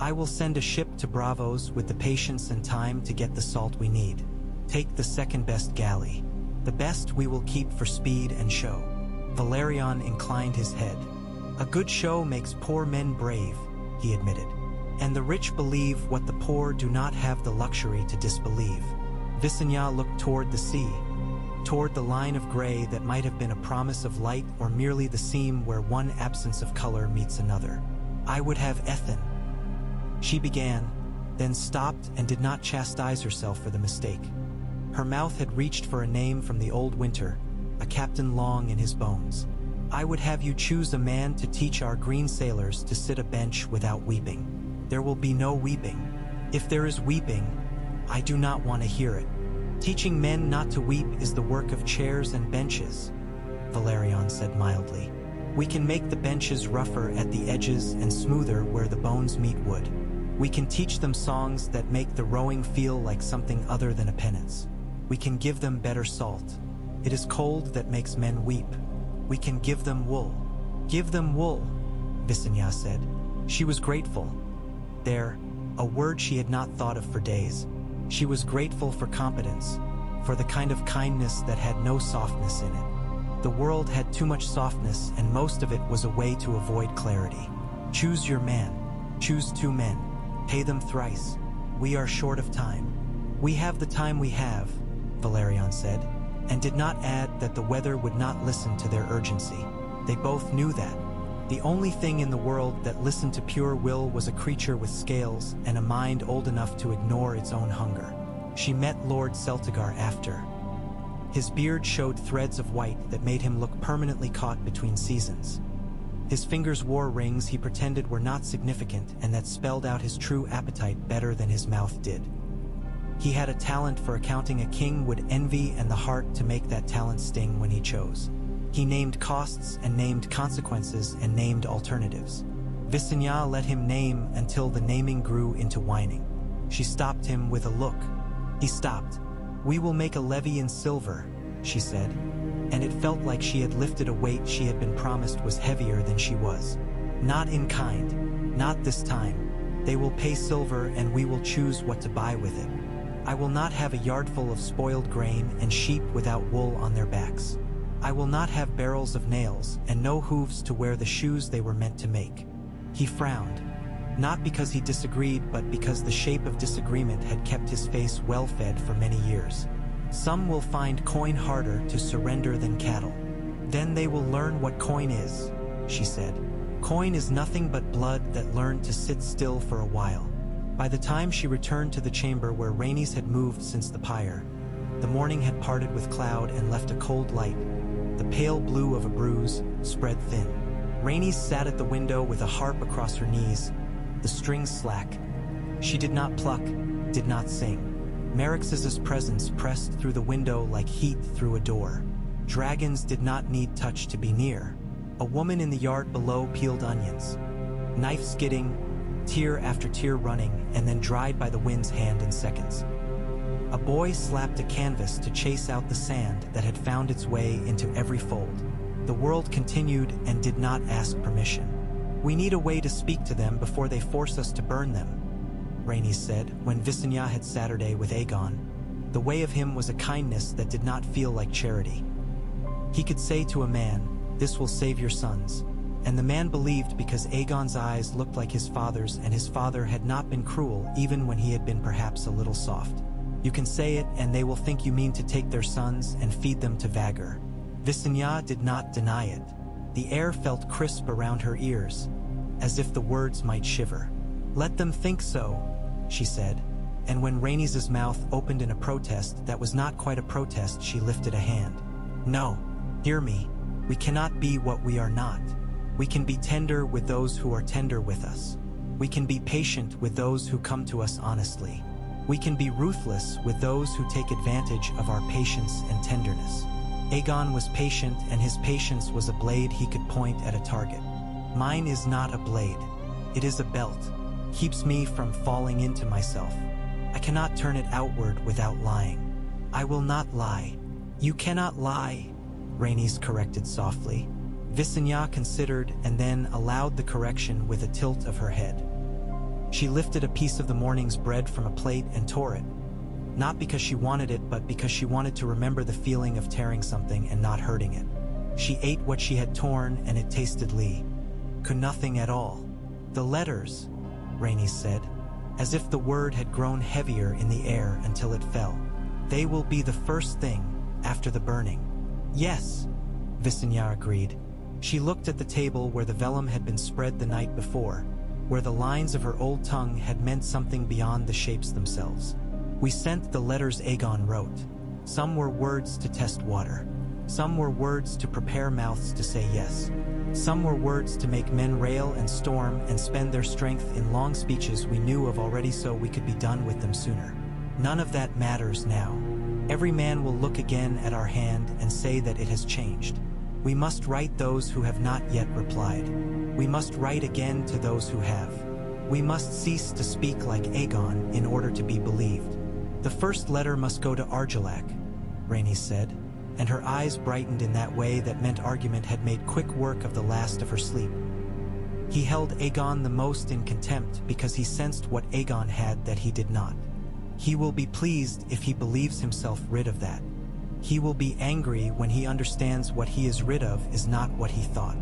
"I will send a ship to Bravos with the patience and time to get the salt we need. Take the second best galley. The best we will keep for speed and show." Valerian inclined his head. "A good show makes poor men brave," he admitted. "And the rich believe what the poor do not have the luxury to disbelieve." Visenya looked toward the sea, toward the line of gray that might have been a promise of light or merely the seam where one absence of color meets another. "I would have Ethan," she began, then stopped and did not chastise herself for the mistake. Her mouth had reached for a name from the old winter, a Captain Long in his bones. "I would have you choose a man to teach our green sailors to sit a bench without weeping. There will be no weeping. If there is weeping, I do not want to hear it. Teaching men not to weep is the work of chairs and benches," Valerian said mildly. "We can make the benches rougher at the edges and smoother where the bones meet wood. We can teach them songs that make the rowing feel like something other than a penance. We can give them better salt. It is cold that makes men weep. We can give them wool." "Give them wool," Visenya said. She was grateful. There, a word she had not thought of for days. She was grateful for competence, for the kind of kindness that had no softness in it. The world had too much softness, and most of it was a way to avoid clarity. "Choose your man. Choose 2 men. Pay them thrice. We are short of time." "We have the time we have," Valerian said, and did not add that the weather would not listen to their urgency. They both knew that. The only thing in the world that listened to pure will was a creature with scales and a mind old enough to ignore its own hunger. She met Lord Celtigar after. His beard showed threads of white that made him look permanently caught between seasons. His fingers wore rings he pretended were not significant and that spelled out his true appetite better than his mouth did. He had a talent for accounting a king would envy and the heart to make that talent sting when he chose. He named costs and named consequences and named alternatives. Visenya let him name until the naming grew into whining. She stopped him with a look. He stopped. "We will make a levy in silver," she said, and it felt like she had lifted a weight she had been promised was heavier than she was. "Not in kind. Not this time. They will pay silver and we will choose what to buy with it. I will not have a yardful of spoiled grain and sheep without wool on their backs. I will not have barrels of nails and no hooves to wear the shoes they were meant to make." He frowned, not because he disagreed, but because the shape of disagreement had kept his face well-fed for many years. "Some will find coin harder to surrender than cattle. Then they will learn what coin is," she said. "Coin is nothing but blood that learned to sit still for a while." By the time she returned to the chamber where rainies had moved since the pyre, the morning had parted with cloud and left a cold light, the pale blue of a bruise, spread thin. Rhaenys sat at the window with a harp across her knees, the strings slack. She did not pluck, did not sing. Merix's presence pressed through the window like heat through a door. Dragons did not need touch to be near. A woman in the yard below peeled onions. Knife skidding, tear after tear running, and then dried by the wind's hand in seconds. A boy slapped a canvas to chase out the sand that had found its way into every fold. The world continued and did not ask permission. "We need a way to speak to them before they force us to burn them," Rhaenys said when Visenya had Saturday with Aegon. The way of him was a kindness that did not feel like charity. He could say to a man, "This will save your sons," and the man believed because Aegon's eyes looked like his father's, and his father had not been cruel even when he had been perhaps a little soft. You can say it and they will think you mean to take their sons and feed them to Vagor. Visenya did not deny it. The air felt crisp around her ears, as if the words might shiver. "Let them think so," she said, and when Rhaenys' mouth opened in a protest that was not quite a protest, she lifted a hand. "No, hear me. We cannot be what we are not. We can be tender with those who are tender with us. We can be patient with those who come to us honestly. We can be ruthless with those who take advantage of our patience and tenderness." Aegon was patient, and his patience was a blade he could point at a target. "Mine is not a blade. It is a belt. Keeps me from falling into myself. I cannot turn it outward without lying. I will not lie." "You cannot lie," Rhaenys corrected softly. Visenya considered and then allowed the correction with a tilt of her head. She lifted a piece of the morning's bread from a plate and tore it. Not because she wanted it, but because she wanted to remember the feeling of tearing something and not hurting it. She ate what she had torn, and it tasted nothing at all. "The letters," Rhaenys said, as if the word had grown heavier in the air until it fell. "They will be the first thing after the burning." "Yes," Visenya agreed. She looked at the table where the vellum had been spread the night before, where the lines of her old tongue had meant something beyond the shapes themselves. "We sent the letters Aegon wrote. Some were words to test water. Some were words to prepare mouths to say yes. Some were words to make men rail and storm and spend their strength in long speeches we knew of already so we could be done with them sooner. None of that matters now. Every man will look again at our hand and say that it has changed. We must write those who have not yet replied. We must write again to those who have. We must cease to speak like Aegon in order to be believed. The first letter must go to Argilac," Rhaenys said, and her eyes brightened in that way that meant argument had made quick work of the last of her sleep. He held Aegon the most in contempt because he sensed what Aegon had that he did not. He will be pleased if he believes himself rid of that. He will be angry when he understands what he is rid of is not what he thought.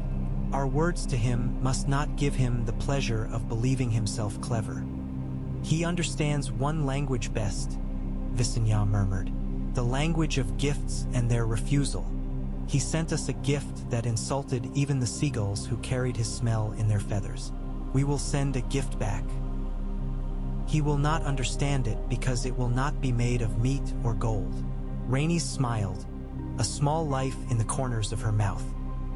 Our words to him must not give him the pleasure of believing himself clever. "He understands one language best," Visenya murmured, "the language of gifts and their refusal. He sent us a gift that insulted even the seagulls who carried his smell in their feathers. We will send a gift back. He will not understand it because it will not be made of meat or gold." Rhaenys smiled, a small life in the corners of her mouth.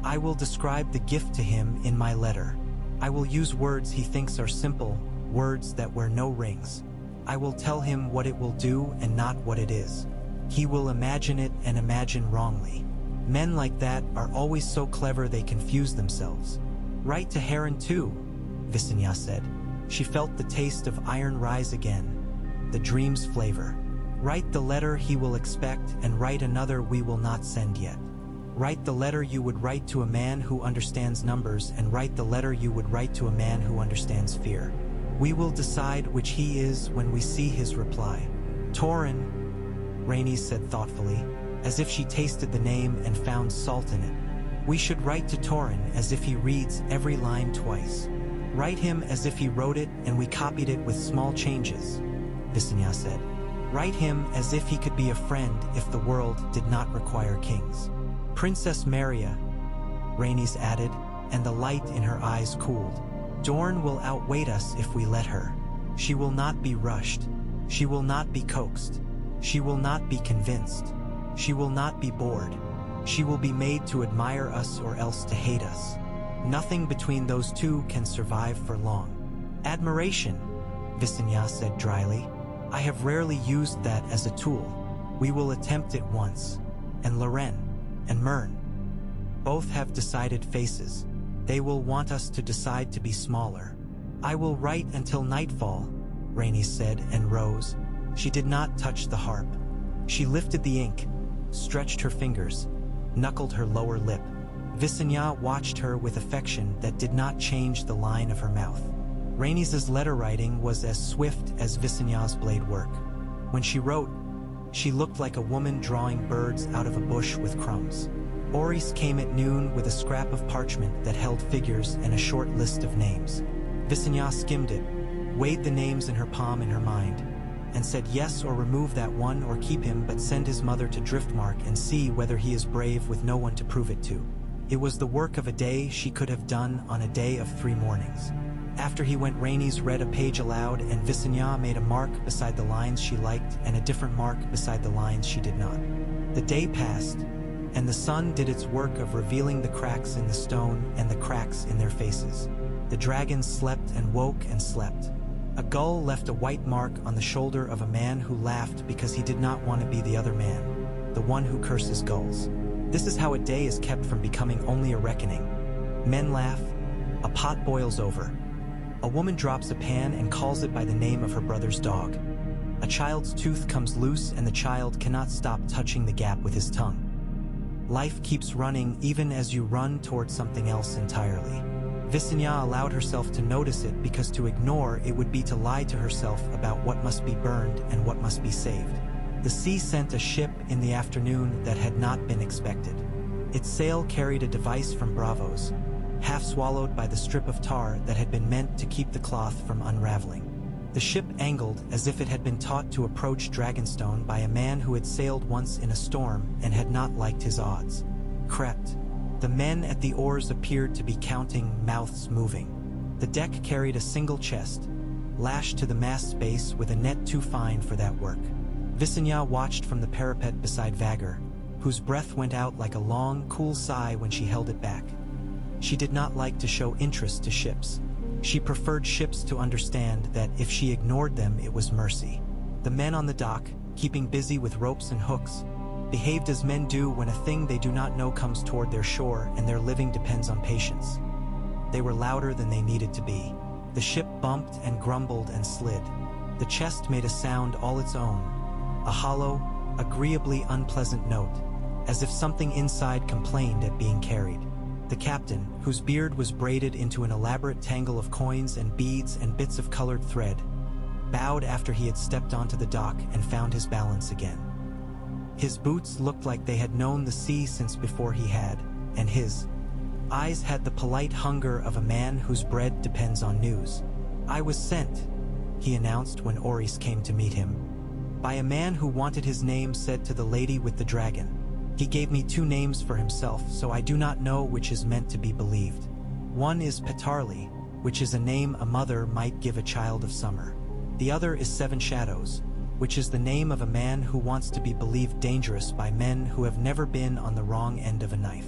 "I will describe the gift to him in my letter. I will use words he thinks are simple, words that wear no rings. I will tell him what it will do and not what it is. He will imagine it and imagine wrongly. Men like that are always so clever they confuse themselves." "Write to Heron too," Visenya said. She felt the taste of iron rise again, the dream's flavor. "Write the letter he will expect and write another we will not send yet. Write the letter you would write to a man who understands numbers and write the letter you would write to a man who understands fear. We will decide which he is when we see his reply." "Torrhen," Rhaenys said thoughtfully, as if she tasted the name and found salt in it. "We should write to Torrhen as if he reads every line twice. Write him as if he wrote it and we copied it with small changes," Visenya said. "Write him as if he could be a friend if the world did not require kings." "Princess Maria," Rhaenys added, and the light in her eyes cooled. "Dorne will outwait us if we let her. She will not be rushed. She will not be coaxed. She will not be convinced. She will not be bored. She will be made to admire us or else to hate us. Nothing between those two can survive for long. Admiration, Visenya said dryly. I have rarely used that as a tool. We will attempt it once. And Loren and Myrn both have decided faces. They will want us to decide to be smaller. I will write until nightfall, Rhaenys said and rose. She did not touch the harp. She lifted the ink, stretched her fingers, knuckled her lower lip. Visenya watched her with affection that did not change the line of her mouth. Rhaenys' letter writing was as swift as Visenya's blade work. When she wrote, she looked like a woman drawing birds out of a bush with crumbs. Orys came at noon with a scrap of parchment that held figures and a short list of names. Visenya skimmed it, weighed the names in her palm in her mind, and said yes or remove that one or keep him but send his mother to Driftmark and see whether he is brave with no one to prove it to. It was the work of a day she could have done on a day of 3 mornings. After he went, Rhaenys read a page aloud and Visenya made a mark beside the lines she liked and a different mark beside the lines she did not. The day passed, and the sun did its work of revealing the cracks in the stone and the cracks in their faces. The dragons slept and woke and slept. A gull left a white mark on the shoulder of a man who laughed because he did not want to be the other man, the one who curses gulls. This is how a day is kept from becoming only a reckoning. Men laugh, a pot boils over. A woman drops a pan and calls it by the name of her brother's dog. A child's tooth comes loose and the child cannot stop touching the gap with his tongue. Life keeps running even as you run toward something else entirely. Visenya allowed herself to notice it because to ignore it would be to lie to herself about what must be burned and what must be saved. The sea sent a ship in the afternoon that had not been expected. Its sail carried a device from Bravos, half swallowed by the strip of tar that had been meant to keep the cloth from unraveling. The ship angled as if it had been taught to approach Dragonstone by a man who had sailed once in a storm and had not liked his odds. Crept. The men at the oars appeared to be counting, mouths moving. The deck carried a single chest, lashed to the mast base with a net too fine for that work. Visenya watched from the parapet beside Vagr, whose breath went out like a long, cool sigh when she held it back. She did not like to show interest to ships. She preferred ships to understand that if she ignored them, it was mercy. The men on the dock, keeping busy with ropes and hooks, behaved as men do when a thing they do not know comes toward their shore and their living depends on patience. They were louder than they needed to be. The ship bumped and grumbled and slid. The chest made a sound all its own, a hollow, agreeably unpleasant note, as if something inside complained at being carried. The captain, whose beard was braided into an elaborate tangle of coins and beads and bits of colored thread, bowed after he had stepped onto the dock and found his balance again. His boots looked like they had known the sea since before he had, and his eyes had the polite hunger of a man whose bread depends on news. "I was sent," he announced when Orys came to meet him, "by a man who wanted his name said to the lady with the dragon. He gave me 2 names for himself, so I do not know which is meant to be believed. One is Petarli, which is a name a mother might give a child of summer. The other is 7 Shadows, which is the name of a man who wants to be believed dangerous by men who have never been on the wrong end of a knife."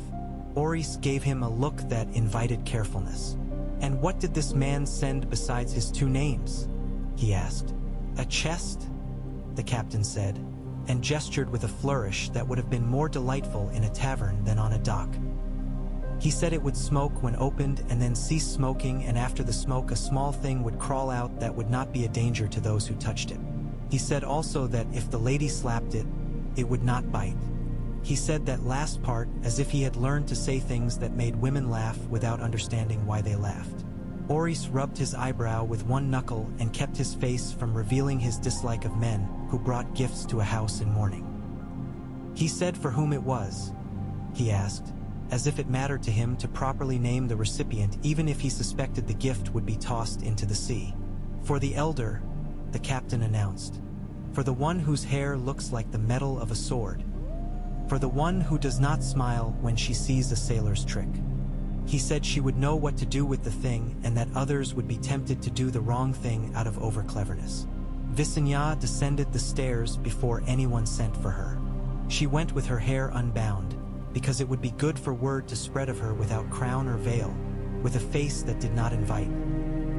Orys gave him a look that invited carefulness. "And what did this man send besides his 2 names?" he asked. "A chest," the captain said, and gestured with a flourish that would have been more delightful in a tavern than on a dock. He said it would smoke when opened and then cease smoking, and after the smoke a small thing would crawl out that would not be a danger to those who touched it. He said also that if the lady slapped it, it would not bite. He said that last part as if he had learned to say things that made women laugh without understanding why they laughed. Orys rubbed his eyebrow with one knuckle and kept his face from revealing his dislike of men who brought gifts to a house in mourning. He said for whom it was, he asked, as if it mattered to him to properly name the recipient even if he suspected the gift would be tossed into the sea. "For the elder," the captain announced. "For the one whose hair looks like the metal of a sword. For the one who does not smile when she sees a sailor's trick." He said she would know what to do with the thing and that others would be tempted to do the wrong thing out of over-cleverness. Visenya descended the stairs before anyone sent for her. She went with her hair unbound, because it would be good for word to spread of her without crown or veil, with a face that did not invite.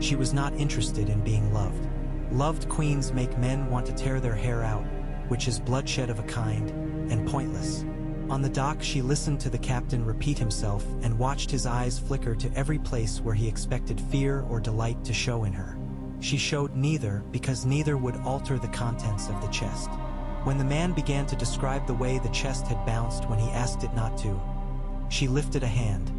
She was not interested in being loved. Loved queens make men want to tear their hair out, which is bloodshed of a kind, and pointless. On the dock, she listened to the captain repeat himself and watched his eyes flicker to every place where he expected fear or delight to show in her. She showed neither, because neither would alter the contents of the chest. When the man began to describe the way the chest had bounced when he asked it not to, she lifted a hand,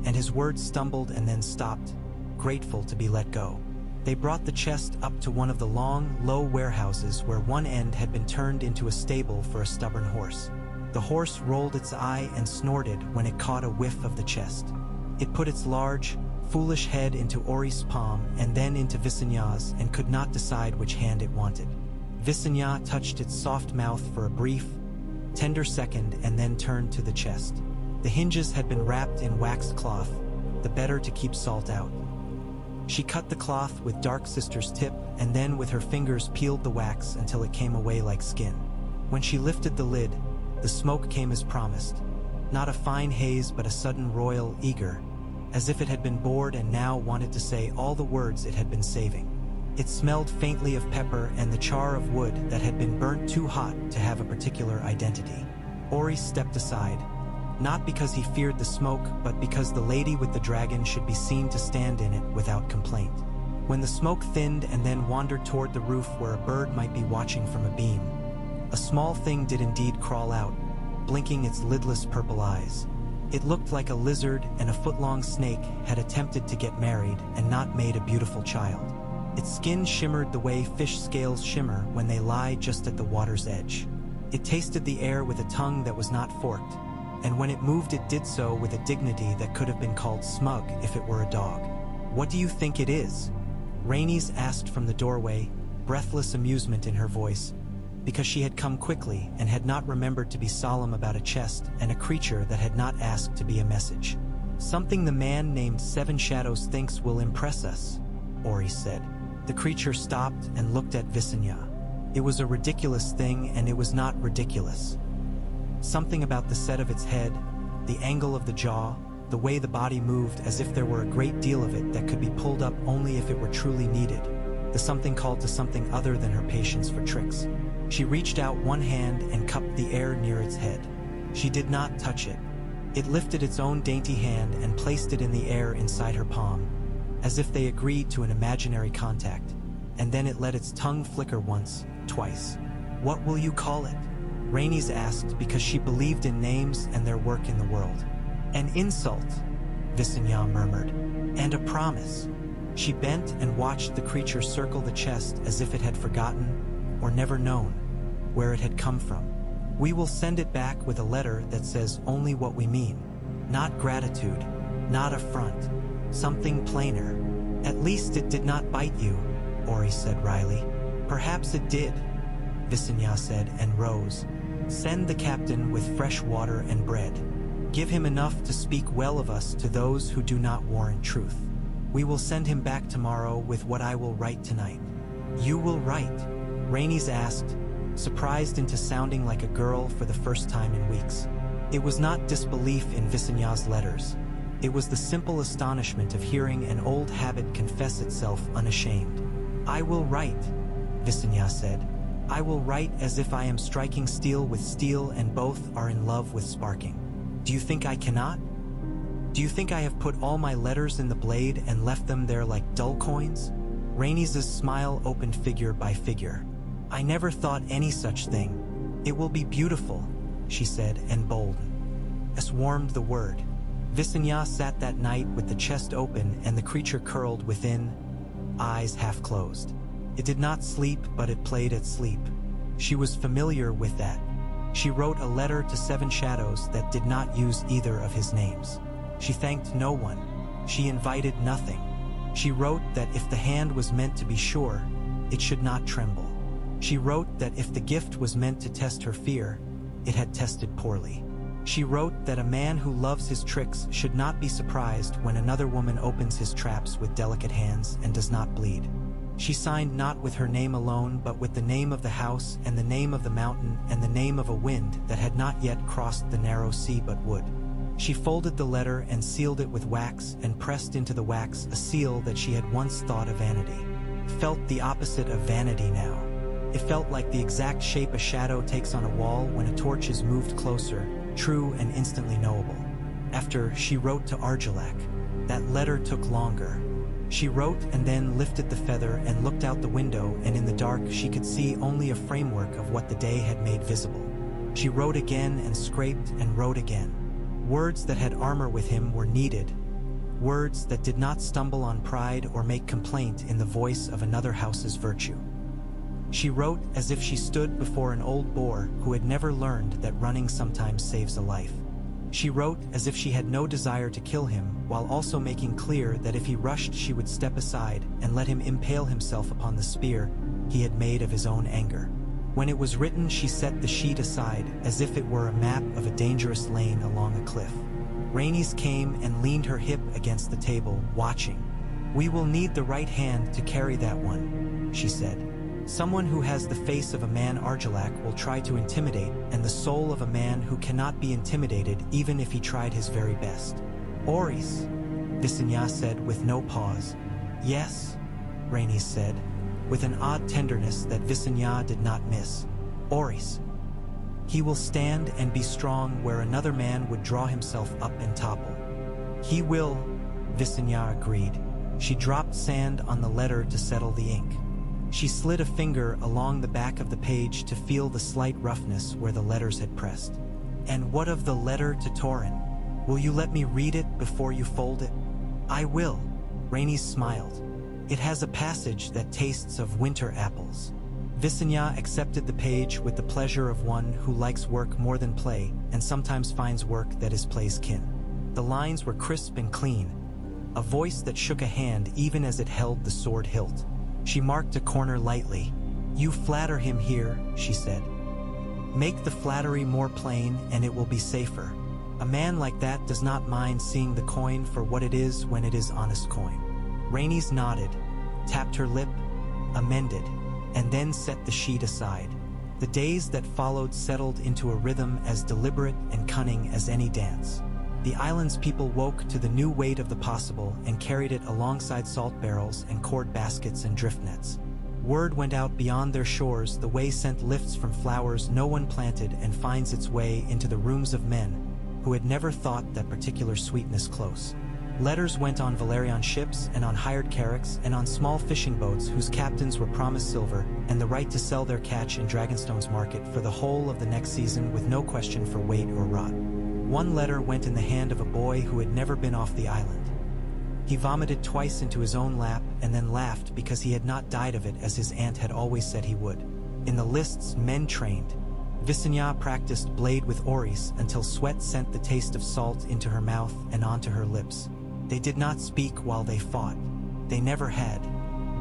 and his words stumbled and then stopped, grateful to be let go. They brought the chest up to one of the long, low warehouses where one end had been turned into a stable for a stubborn horse. The horse rolled its eye and snorted when it caught a whiff of the chest. It put its large, foolish head into Ori's palm and then into Visenya's and could not decide which hand it wanted. Visenya touched its soft mouth for a brief, tender second and then turned to the chest. The hinges had been wrapped in waxed cloth, the better to keep salt out. She cut the cloth with Dark Sister's tip and then with her fingers peeled the wax until it came away like skin. When she lifted the lid, the smoke came as promised. Not a fine haze but a sudden royal, eager, as if it had been bored and now wanted to say all the words it had been saving. It smelled faintly of pepper and the char of wood that had been burnt too hot to have a particular identity. Ori stepped aside, not because he feared the smoke, but because the lady with the dragon should be seen to stand in it without complaint. When the smoke thinned and then wandered toward the roof where a bird might be watching from a beam, a small thing did indeed crawl out, blinking its lidless purple eyes. It looked like a lizard, and a foot-long snake had attempted to get married and not made a beautiful child. Its skin shimmered the way fish scales shimmer when they lie just at the water's edge. It tasted the air with a tongue that was not forked, and when it moved it did so with a dignity that could have been called smug if it were a dog. "What do you think it is?" Rhaenys asked from the doorway, breathless amusement in her voice, because she had come quickly and had not remembered to be solemn about a chest and a creature that had not asked to be a message. "Something the man named Seven Shadows thinks will impress us," Ori said. The creature stopped and looked at Visenya. It was a ridiculous thing, and it was not ridiculous. Something about the set of its head, the angle of the jaw, the way the body moved as if there were a great deal of it that could be pulled up only if it were truly needed. The something called to something other than her patience for tricks. She reached out one hand and cupped the air near its head. She did not touch it. It lifted its own dainty hand and placed it in the air inside her palm, as if they agreed to an imaginary contact, and then it let its tongue flicker once, twice. "What will you call it?" Rhaenys asked because she believed in names and their work in the world. "An insult," Visenya murmured, "and a promise." She bent and watched the creature circle the chest as if it had forgotten, or never known, where it had come from. "We will send it back with a letter that says only what we mean. Not gratitude, not affront, something plainer. At least it did not bite you," Ori said wryly. "Perhaps it did," Visenya said and rose. "Send the captain with fresh water and bread. Give him enough to speak well of us to those who do not warrant truth. We will send him back tomorrow with what I will write tonight." "You will write?" Rhaenys asked, surprised into sounding like a girl for the first time in weeks. It was not disbelief in Visenya's letters. It was the simple astonishment of hearing an old habit confess itself unashamed. "I will write," Visenya said. "I will write as if I am striking steel with steel and both are in love with sparking. Do you think I cannot? Do you think I have put all my letters in the blade and left them there like dull coins?" Rhaenys' smile opened figure by figure. "I never thought any such thing. It will be beautiful," she said, and bold. As warmed the word. Visenya sat that night with the chest open and the creature curled within, eyes half closed. It did not sleep, but it played at sleep. She was familiar with that. She wrote a letter to Seven Shadows that did not use either of his names. She thanked no one. She invited nothing. She wrote that if the hand was meant to be sure, it should not tremble. She wrote that if the gift was meant to test her fear, it had tested poorly. She wrote that a man who loves his tricks should not be surprised when another woman opens his traps with delicate hands and does not bleed. She signed not with her name alone, but with the name of the house, and the name of the mountain, and the name of a wind that had not yet crossed the narrow sea but would. She folded the letter and sealed it with wax, and pressed into the wax a seal that she had once thought a vanity. Felt the opposite of vanity now. It felt like the exact shape a shadow takes on a wall when a torch is moved closer, true and instantly knowable. After she wrote to Argilac, that letter took longer. She wrote and then lifted the feather and looked out the window, and in the dark she could see only a framework of what the day had made visible. She wrote again and scraped and wrote again. Words that had armor with him were needed. Words that did not stumble on pride or make complaint in the voice of another house's virtue. She wrote as if she stood before an old boar who had never learned that running sometimes saves a life. She wrote as if she had no desire to kill him, while also making clear that if he rushed she would step aside and let him impale himself upon the spear he had made of his own anger. When it was written, she set the sheet aside as if it were a map of a dangerous lane along a cliff. Rhaenys came and leaned her hip against the table, watching. "We will need the right hand to carry that one," she said. "Someone who has the face of a man Argilac will try to intimidate, and the soul of a man who cannot be intimidated even if he tried his very best." "Orys," Visenya said with no pause. "Yes," Rhaenys said, with an odd tenderness that Visenya did not miss. "Orys. He will stand and be strong where another man would draw himself up and topple." "He will," Visenya agreed. She dropped sand on the letter to settle the ink. She slid a finger along the back of the page to feel the slight roughness where the letters had pressed. "And what of the letter to Torrin? Will you let me read it before you fold it?" "I will," Rhaenys smiled. "It has a passage that tastes of winter apples." Visenya accepted the page with the pleasure of one who likes work more than play, and sometimes finds work that is play's kin. The lines were crisp and clean, a voice that shook a hand even as it held the sword hilt. She marked a corner lightly. "You flatter him here," she said. "Make the flattery more plain and it will be safer. A man like that does not mind seeing the coin for what it is when it is honest coin." Rhaenys nodded, tapped her lip, amended, and then set the sheet aside. The days that followed settled into a rhythm as deliberate and cunning as any dance. The island's people woke to the new weight of the possible and carried it alongside salt barrels and cord baskets and drift nets. Word went out beyond their shores the way scent lifts from flowers no one planted and finds its way into the rooms of men who had never thought that particular sweetness close. Letters went on Valerian ships and on hired carracks and on small fishing boats whose captains were promised silver and the right to sell their catch in Dragonstone's market for the whole of the next season with no question for weight or rot. One letter went in the hand of a boy who had never been off the island. He vomited twice into his own lap and then laughed because he had not died of it as his aunt had always said he would. In the lists men trained, Visenya practiced blade with Orys until sweat sent the taste of salt into her mouth and onto her lips. They did not speak while they fought. They never had.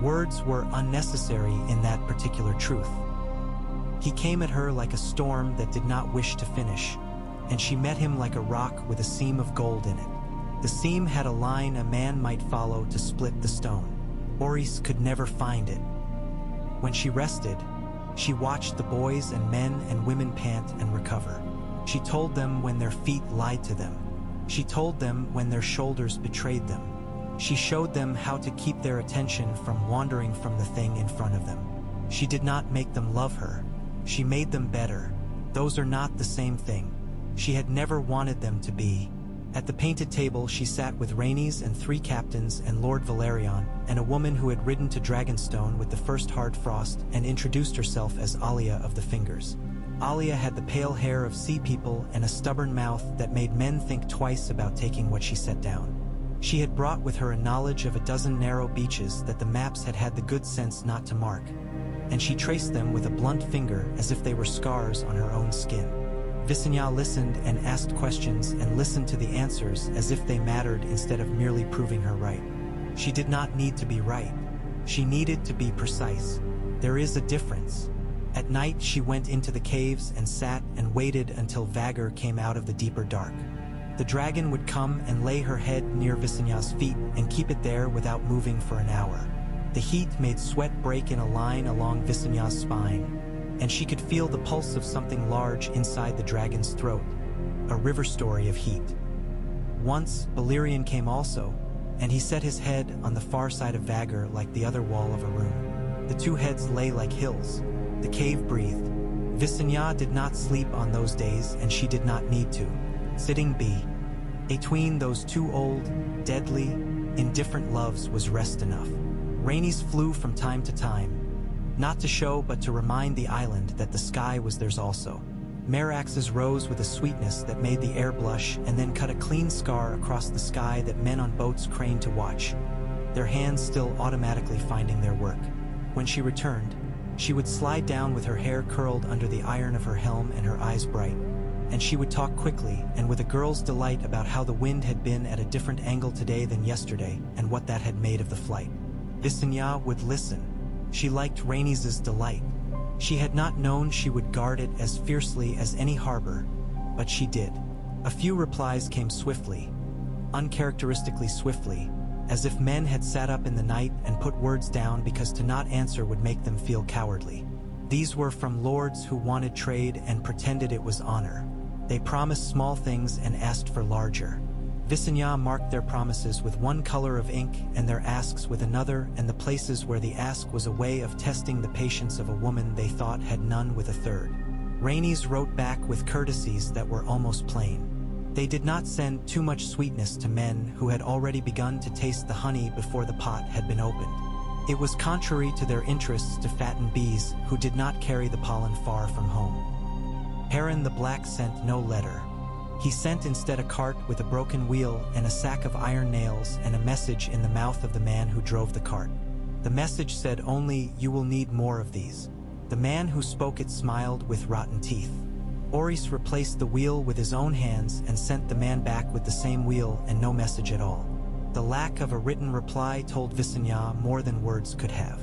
Words were unnecessary in that particular truth. He came at her like a storm that did not wish to finish, and she met him like a rock with a seam of gold in it. The seam had a line a man might follow to split the stone. Orys could never find it. When she rested, she watched the boys and men and women pant and recover. She told them when their feet lied to them. She told them when their shoulders betrayed them. She showed them how to keep their attention from wandering from the thing in front of them. She did not make them love her. She made them better. Those are not the same thing. She had never wanted them to be. At the painted table she sat with Rhaenys and 3 captains and Lord Valerian, and a woman who had ridden to Dragonstone with the first hard frost and introduced herself as Alia of the Fingers. Alia had the pale hair of sea people and a stubborn mouth that made men think twice about taking what she set down. She had brought with her a knowledge of a dozen narrow beaches that the maps had had the good sense not to mark, and she traced them with a blunt finger as if they were scars on her own skin. Visenya listened and asked questions and listened to the answers as if they mattered instead of merely proving her right. She did not need to be right. She needed to be precise. There is a difference. At night she went into the caves and sat and waited until Vagor came out of the deeper dark. The dragon would come and lay her head near Visenya's feet and keep it there without moving for an hour. The heat made sweat break in a line along Visenya's spine, and she could feel the pulse of something large inside the dragon's throat, a river story of heat. Once, Balerion came also, and he set his head on the far side of Vagr like the other wall of a room. The two heads lay like hills. The cave breathed. Visenya did not sleep on those days, and she did not need to. Sitting between those two old, deadly, indifferent loves was rest enough. Rainies flew from time to time, not to show but to remind the island that the sky was theirs also. Meraxes rose with a sweetness that made the air blush and then cut a clean scar across the sky that men on boats craned to watch, their hands still automatically finding their work. When she returned, she would slide down with her hair curled under the iron of her helm and her eyes bright, and she would talk quickly and with a girl's delight about how the wind had been at a different angle today than yesterday and what that had made of the flight. Visenya would listen. She liked Rhaenys' delight. She had not known she would guard it as fiercely as any harbor, but she did. A few replies came swiftly, uncharacteristically swiftly, as if men had sat up in the night and put words down because to not answer would make them feel cowardly. These were from lords who wanted trade and pretended it was honor. They promised small things and asked for larger. Visenya marked their promises with one color of ink and their asks with another, and the places where the ask was a way of testing the patience of a woman they thought had none with a third. Rhaenys wrote back with courtesies that were almost plain. They did not send too much sweetness to men who had already begun to taste the honey before the pot had been opened. It was contrary to their interests to fatten bees who did not carry the pollen far from home. Perrin the Black sent no letter. He sent instead a cart with a broken wheel and a sack of iron nails and a message in the mouth of the man who drove the cart. The message said only, "You will need more of these." The man who spoke it smiled with rotten teeth. Orys replaced the wheel with his own hands and sent the man back with the same wheel and no message at all. The lack of a written reply told Visenya more than words could have.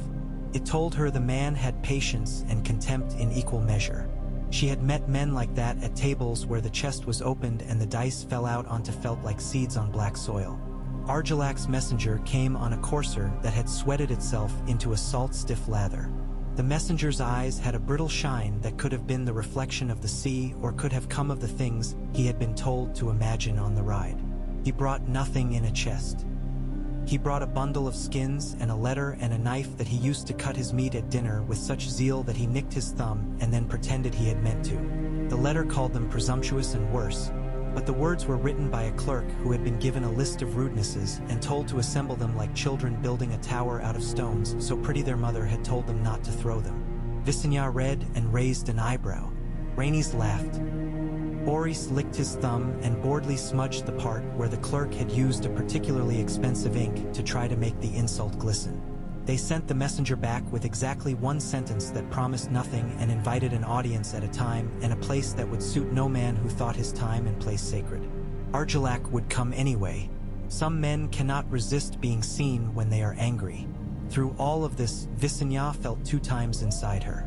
It told her the man had patience and contempt in equal measure. She had met men like that at tables where the chest was opened and the dice fell out onto felt like seeds on black soil. Argilac's messenger came on a courser that had sweated itself into a salt-stiff lather. The messenger's eyes had a brittle shine that could have been the reflection of the sea or could have come of the things he had been told to imagine on the ride. He brought nothing in a chest. He brought a bundle of skins and a letter and a knife that he used to cut his meat at dinner with such zeal that he nicked his thumb and then pretended he had meant to. The letter called them presumptuous and worse, but the words were written by a clerk who had been given a list of rudenesses and told to assemble them like children building a tower out of stones, so pretty their mother had told them not to throw them. Visenya read and raised an eyebrow. Rhaenys laughed. Orys licked his thumb and boredly smudged the part where the clerk had used a particularly expensive ink to try to make the insult glisten. They sent the messenger back with exactly one sentence that promised nothing and invited an audience at a time and a place that would suit no man who thought his time and place sacred. Argilac would come anyway. Some men cannot resist being seen when they are angry. Through all of this, Visenya felt 2 times inside her.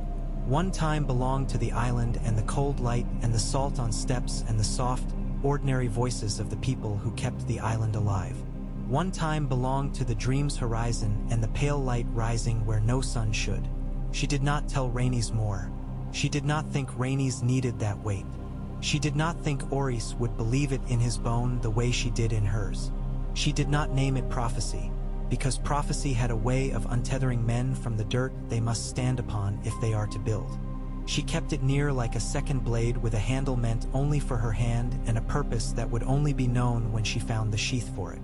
One time belonged to the island and the cold light and the salt on steps and the soft, ordinary voices of the people who kept the island alive. One time belonged to the dream's horizon and the pale light rising where no sun should. She did not tell Rhaenys more. She did not think Rhaenys needed that weight. She did not think Orys would believe it in his bone the way she did in hers. She did not name it prophecy, because prophecy had a way of untethering men from the dirt they must stand upon if they are to build. She kept it near like a second blade with a handle meant only for her hand and a purpose that would only be known when she found the sheath for it.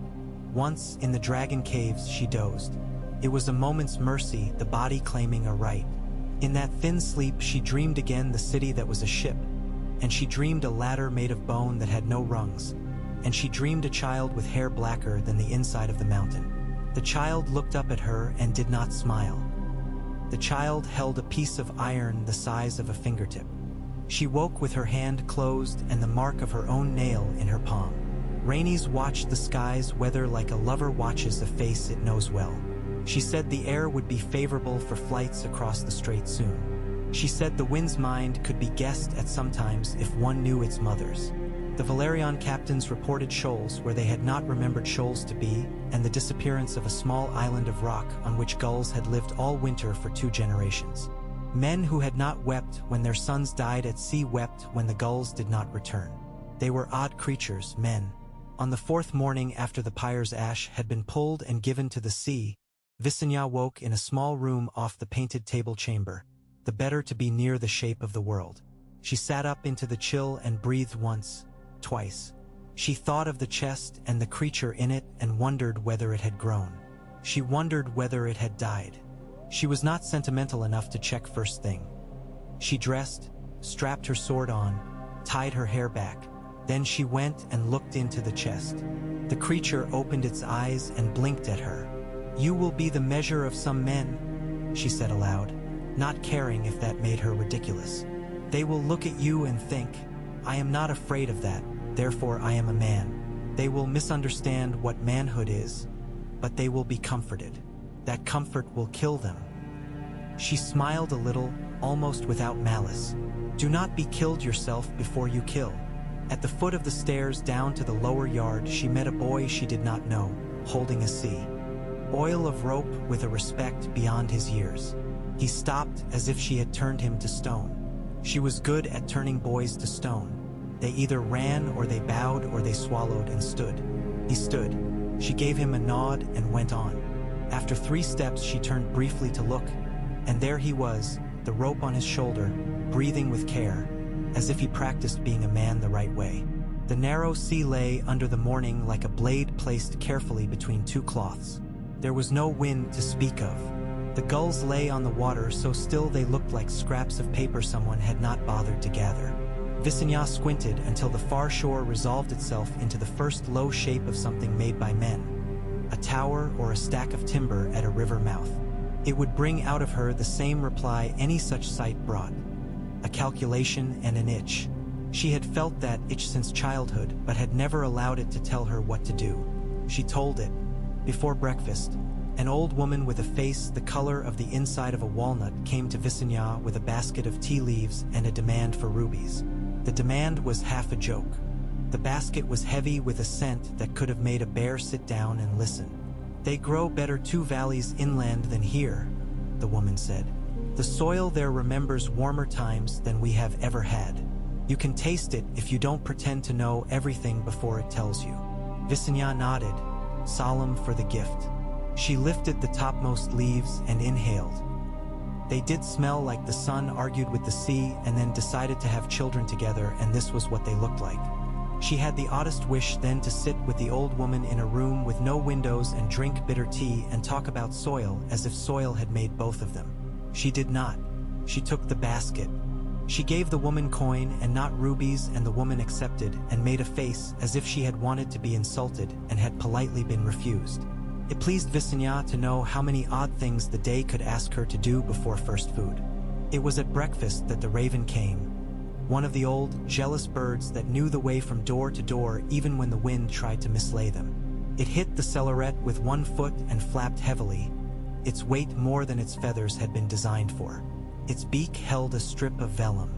Once, in the dragon caves, she dozed. It was a moment's mercy, the body claiming a right. In that thin sleep she dreamed again the city that was a ship, and she dreamed a ladder made of bone that had no rungs, and she dreamed a child with hair blacker than the inside of the mountain. The child looked up at her and did not smile. The child held a piece of iron the size of a fingertip. She woke with her hand closed and the mark of her own nail in her palm. Rhaenys watched the skies weather like a lover watches a face it knows well. She said the air would be favorable for flights across the strait soon. She said the wind's mind could be guessed at sometimes if one knew its mother's. The Valerian captains reported shoals where they had not remembered shoals to be, and the disappearance of a small island of rock on which gulls had lived all winter for 2 generations. Men who had not wept when their sons died at sea wept when the gulls did not return. They were odd creatures, men. On the 4th morning after the pyre's ash had been pulled and given to the sea, Visenya woke in a small room off the painted table chamber, the better to be near the shape of the world. She sat up into the chill and breathed once, twice. She thought of the chest and the creature in it and wondered whether it had grown. She wondered whether it had died. She was not sentimental enough to check first thing. She dressed, strapped her sword on, tied her hair back. Then she went and looked into the chest. The creature opened its eyes and blinked at her. "You will be the measure of some men," she said aloud, not caring if that made her ridiculous. "They will look at you and think, 'I am not afraid of that, therefore I am a man.' They will misunderstand what manhood is, but they will be comforted. That comfort will kill them." She smiled a little, almost without malice. "Do not be killed yourself before you kill." At the foot of the stairs down to the lower yard, she met a boy she did not know, holding a oil of rope with a respect beyond his years. He stopped as if she had turned him to stone. She was good at turning boys to stone. They either ran or they bowed or they swallowed and stood. He stood. She gave him a nod and went on. After 3 steps she turned briefly to look, and there he was, the rope on his shoulder, breathing with care, as if he practiced being a man the right way. The narrow sea lay under the morning like a blade placed carefully between 2 cloths. There was no wind to speak of. The gulls lay on the water so still they looked like scraps of paper someone had not bothered to gather. Visenya squinted until the far shore resolved itself into the first low shape of something made by men, a tower or a stack of timber at a river mouth. It would bring out of her the same reply any such sight brought, a calculation and an itch. She had felt that itch since childhood, but had never allowed it to tell her what to do. She told it. Before breakfast, an old woman with a face the color of the inside of a walnut came to Visenya with a basket of tea leaves and a demand for rubies. The demand was half a joke. The basket was heavy with a scent that could have made a bear sit down and listen. "They grow better 2 valleys inland than here," the woman said. "The soil there remembers warmer times than we have ever had. You can taste it if you don't pretend to know everything before it tells you." Visenya nodded, solemn for the gift. She lifted the topmost leaves and inhaled. They did smell like the sun argued with the sea and then decided to have children together, and this was what they looked like. She had the oddest wish then to sit with the old woman in a room with no windows and drink bitter tea and talk about soil as if soil had made both of them. She did not. She took the basket. She gave the woman coin and not rubies, and the woman accepted and made a face as if she had wanted to be insulted and had politely been refused. It pleased Visenya to know how many odd things the day could ask her to do before first food. It was at breakfast that the raven came, one of the old, jealous birds that knew the way from door to door even when the wind tried to mislay them. It hit the cellaret with 1 foot and flapped heavily, its weight more than its feathers had been designed for. Its beak held a strip of vellum.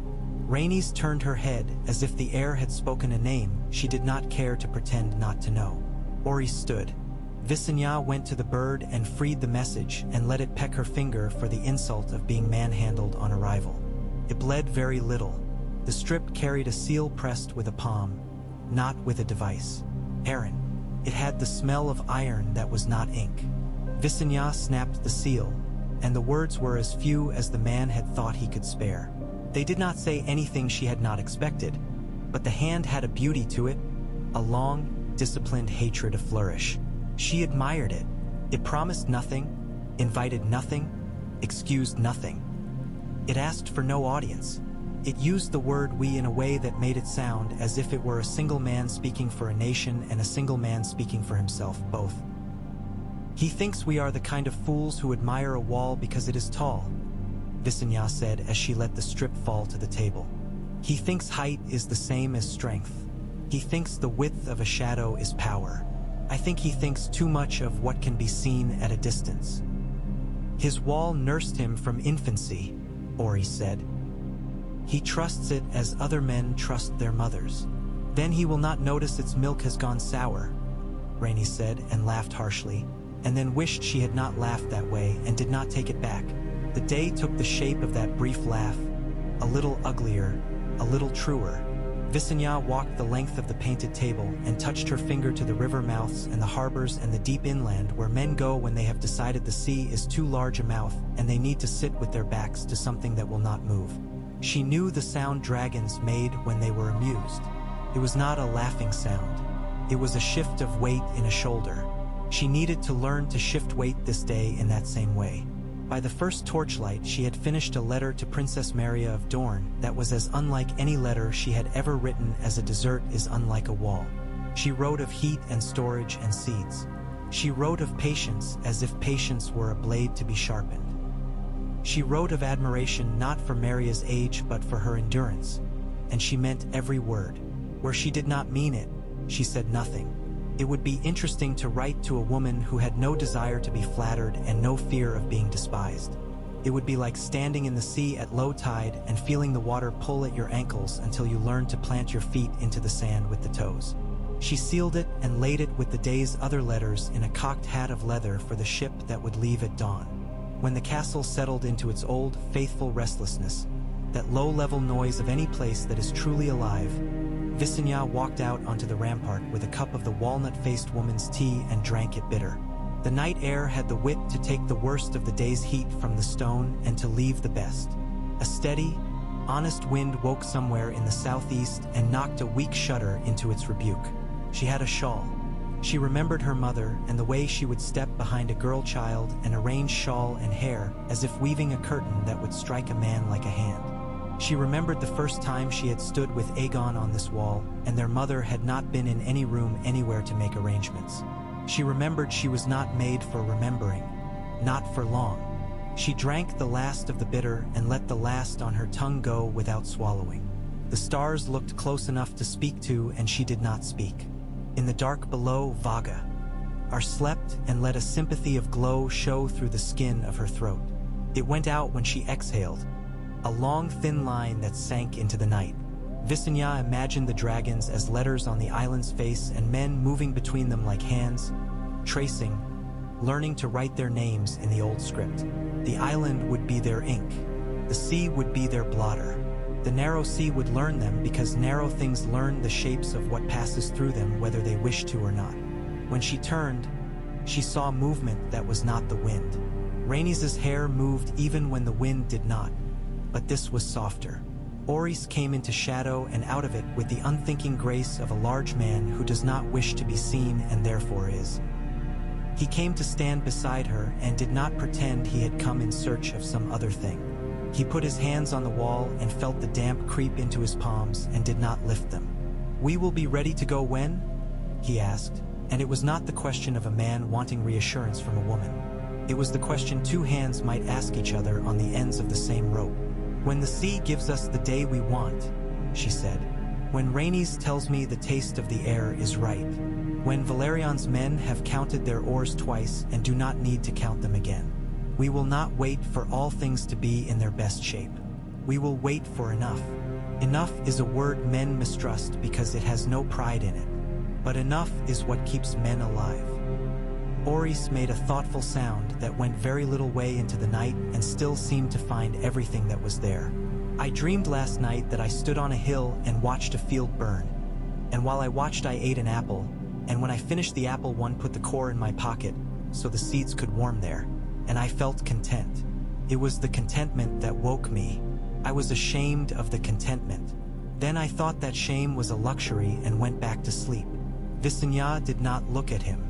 Rhaenys turned her head as if the air had spoken a name she did not care to pretend not to know. Ori stood. Visenya went to the bird and freed the message and let it peck her finger for the insult of being manhandled on arrival. It bled very little. The strip carried a seal pressed with a palm, not with a device. Aaron. It had the smell of iron that was not ink. Visenya snapped the seal, and the words were as few as the man had thought he could spare. They did not say anything she had not expected, but the hand had a beauty to it, a long, disciplined hatred of flourish. She admired it. It promised nothing, invited nothing, excused nothing. It asked for no audience. It used the word we in a way that made it sound as if it were a single man speaking for a nation and a single man speaking for himself, both. "He thinks we are the kind of fools who admire a wall because it is tall," Visenya said as she let the strip fall to the table. "He thinks height is the same as strength. He thinks the width of a shadow is power. I think he thinks too much of what can be seen at a distance. His wall nursed him from infancy," Ori said. "He trusts it as other men trust their mothers. Then he will not notice its milk has gone sour, Rainey said and laughed harshly, and then wished she had not laughed that way and did not take it back. The day took the shape of that brief laugh, a little uglier, a little truer. Visenya walked the length of the painted table and touched her finger to the river mouths and the harbors and the deep inland where men go when they have decided the sea is too large a mouth and they need to sit with their backs to something that will not move. She knew the sound dragons made when they were amused. It was not a laughing sound. It was a shift of weight in a shoulder. She needed to learn to shift weight this day in that same way. By the first torchlight, she had finished a letter to Princess Maria of Dorne that was as unlike any letter she had ever written as a desert is unlike a wall. She wrote of heat and storage and seeds. She wrote of patience as if patience were a blade to be sharpened. She wrote of admiration not for Maria's age but for her endurance, and she meant every word. Where she did not mean it, she said nothing. It would be interesting to write to a woman who had no desire to be flattered and no fear of being despised. It would be like standing in the sea at low tide and feeling the water pull at your ankles until you learn to plant your feet into the sand with the toes. She sealed it and laid it with the day's other letters in a cocked hat of leather for the ship that would leave at dawn. When the castle settled into its old, faithful restlessness, that low-level noise of any place that is truly alive, Visenya walked out onto the rampart with a cup of the walnut-faced woman's tea and drank it bitter. The night air had the wit to take the worst of the day's heat from the stone and to leave the best. A steady, honest wind woke somewhere in the southeast and knocked a weak shudder into its rebuke. She had a shawl. She remembered her mother and the way she would step behind a girl child and arrange shawl and hair as if weaving a curtain that would strike a man like a hand. She remembered the first time she had stood with Aegon on this wall, and their mother had not been in any room anywhere to make arrangements. She remembered she was not made for remembering, not for long. She drank the last of the bitter and let the last on her tongue go without swallowing. The stars looked close enough to speak to, and she did not speak. In the dark below, Vaga slept and let a sympathy of glow show through the skin of her throat. It went out when she exhaled, a long thin line that sank into the night. Visenya imagined the dragons as letters on the island's face and men moving between them like hands, tracing, learning to write their names in the old script. The island would be their ink. The sea would be their blotter. The narrow sea would learn them because narrow things learn the shapes of what passes through them whether they wish to or not. When she turned, she saw movement that was not the wind. Rhaenys' hair moved even when the wind did not, but this was softer. Orys came into shadow and out of it with the unthinking grace of a large man who does not wish to be seen and therefore is. He came to stand beside her and did not pretend he had come in search of some other thing. He put his hands on the wall and felt the damp creep into his palms and did not lift them. "We will be ready to go when?" he asked, and it was not the question of a man wanting reassurance from a woman. It was the question two hands might ask each other on the ends of the same rope. "When the sea gives us the day we want," she said. "When Rhaenys tells me the taste of the air is right. When Valerion's men have counted their oars twice and do not need to count them again. We will not wait for all things to be in their best shape. We will wait for enough. Enough is a word men mistrust because it has no pride in it. But enough is what keeps men alive." Orys made a thoughtful sound that went very little way into the night and still seemed to find everything that was there. "I dreamed last night that I stood on a hill and watched a field burn. And while I watched, I ate an apple, and when I finished the apple, one put the core in my pocket so the seeds could warm there, and I felt content. It was the contentment that woke me. I was ashamed of the contentment. Then I thought that shame was a luxury and went back to sleep." Visenya did not look at him.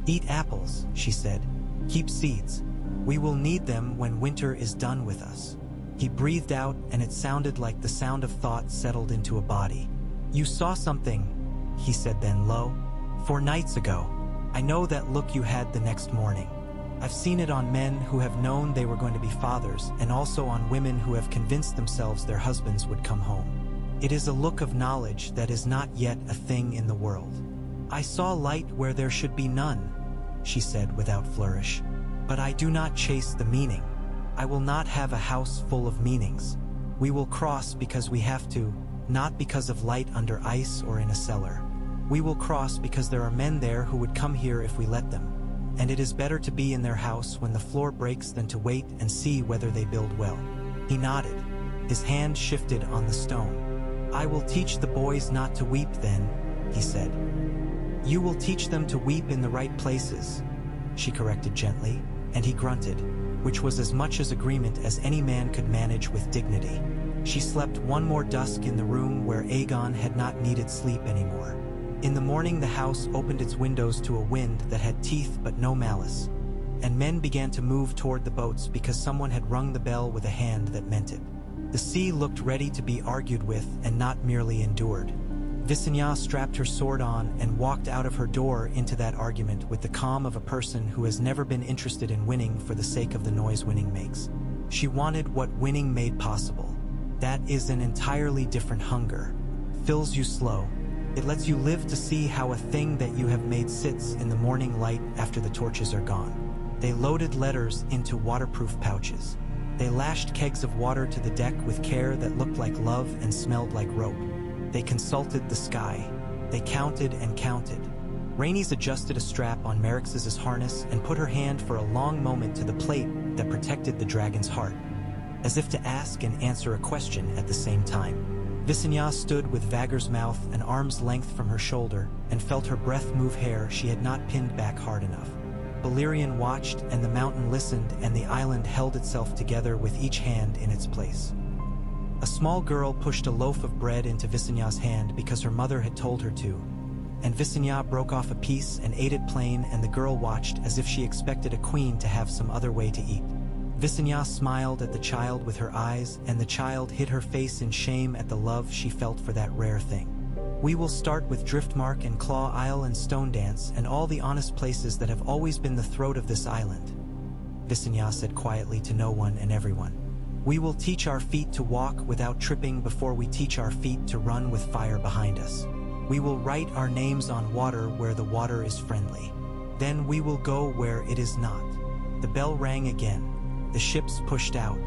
"Eat apples," she said. "Keep seeds. We will need them when winter is done with us." He breathed out, and it sounded like the sound of thought settled into a body. "You saw something," he said then low. "4 nights ago. I know that look you had the next morning. I've seen it on men who have known they were going to be fathers, and also on women who have convinced themselves their husbands would come home. It is a look of knowledge that is not yet a thing in the world. I saw light where there should be none," she said without flourish. "But I do not chase the meaning. I will not have a house full of meanings. We will cross because we have to, not because of light under ice or in a cellar. We will cross because there are men there who would come here if we let them. And it is better to be in their house when the floor breaks than to wait and see whether they build well." He nodded. His hand shifted on the stone. "I will teach the boys not to weep then," he said. "You will teach them to weep in the right places," she corrected gently, and he grunted, which was as much as agreement as any man could manage with dignity. She slept one more dusk in the room where Aegon had not needed sleep anymore. In the morning the house opened its windows to a wind that had teeth but no malice, and men began to move toward the boats because someone had rung the bell with a hand that meant it. The sea looked ready to be argued with and not merely endured. Visenya strapped her sword on and walked out of her door into that argument with the calm of a person who has never been interested in winning for the sake of the noise winning makes. She wanted what winning made possible. That is an entirely different hunger. Fills you slow. It lets you live to see how a thing that you have made sits in the morning light after the torches are gone. They loaded letters into waterproof pouches. They lashed kegs of water to the deck with care that looked like love and smelled like rope. They consulted the sky. They counted and counted. Rhaenys adjusted a strap on Merix's harness and put her hand for a long moment to the plate that protected the dragon's heart, as if to ask and answer a question at the same time. Visenya stood with Vagar's mouth an arm's length from her shoulder and felt her breath move hair she had not pinned back hard enough. Balerion watched, and the mountain listened, and the island held itself together with each hand in its place. A small girl pushed a loaf of bread into Visenya's hand because her mother had told her to, and Visenya broke off a piece and ate it plain, and the girl watched as if she expected a queen to have some other way to eat. Visenya smiled at the child with her eyes, and the child hid her face in shame at the love she felt for that rare thing. "We will start with Driftmark and Claw Isle and Stone Dance and all the honest places that have always been the throat of this island," Visenya said quietly to no one and everyone. "We will teach our feet to walk without tripping before we teach our feet to run with fire behind us. We will write our names on water where the water is friendly. Then we will go where it is not." The bell rang again. The ships pushed out.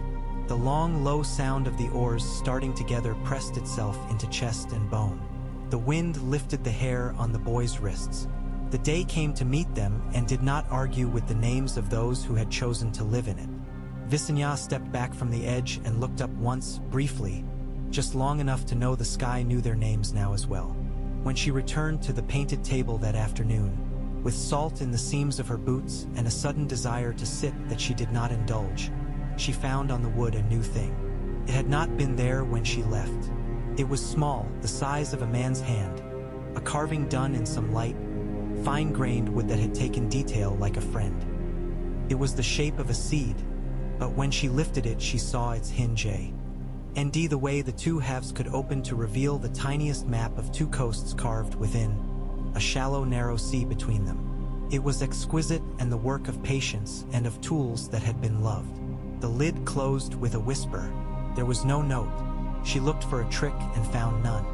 The long, low sound of the oars starting together pressed itself into chest and bone. The wind lifted the hair on the boys' wrists. The day came to meet them and did not argue with the names of those who had chosen to live in it. Visenya stepped back from the edge and looked up once, briefly, just long enough to know the sky knew their names now as well. When she returned to the painted table that afternoon, with salt in the seams of her boots and a sudden desire to sit that she did not indulge, she found on the wood a new thing. It had not been there when she left. It was small, the size of a man's hand, a carving done in some light, fine-grained wood that had taken detail like a friend. It was the shape of a seed, but when she lifted it she saw its hinge and the way the two halves could open to reveal the tiniest map of two coasts carved within, a shallow narrow sea between them. It was exquisite and the work of patience and of tools that had been loved. The lid closed with a whisper. There was no note. She looked for a trick and found none.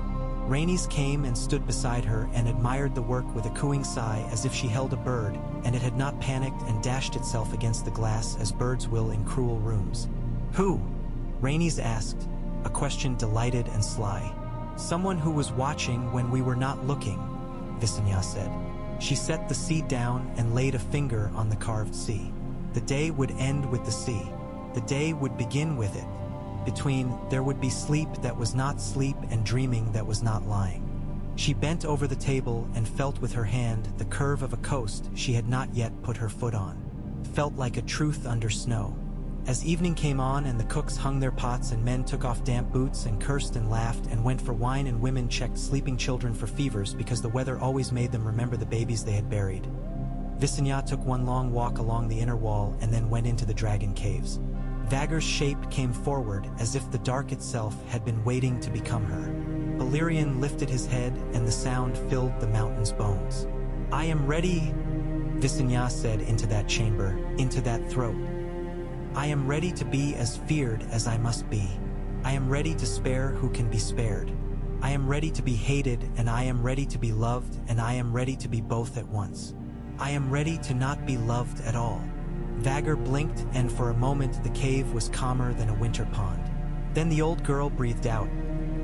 Rhaenys came and stood beside her and admired the work with a cooing sigh as if she held a bird and it had not panicked and dashed itself against the glass as birds will in cruel rooms. "Who?" Rhaenys asked, a question delighted and sly. "Someone who was watching when we were not looking," Visenya said. She set the seed down and laid a finger on the carved sea. The day would end with the sea. The day would begin with it. Between, there would be sleep that was not sleep and dreaming that was not lying. She bent over the table and felt with her hand the curve of a coast she had not yet put her foot on. Felt like a truth under snow. As evening came on and the cooks hung their pots and men took off damp boots and cursed and laughed and went for wine and women checked sleeping children for fevers because the weather always made them remember the babies they had buried, Visenya took one long walk along the inner wall and then went into the dragon caves. Vagar's shape came forward as if the dark itself had been waiting to become her. Balerion lifted his head and the sound filled the mountain's bones. "I am ready," Visenya said into that chamber, into that throat. "I am ready to be as feared as I must be. I am ready to spare who can be spared. I am ready to be hated and I am ready to be loved and I am ready to be both at once. I am ready to not be loved at all." Vagar blinked and for a moment the cave was calmer than a winter pond. Then the old girl breathed out,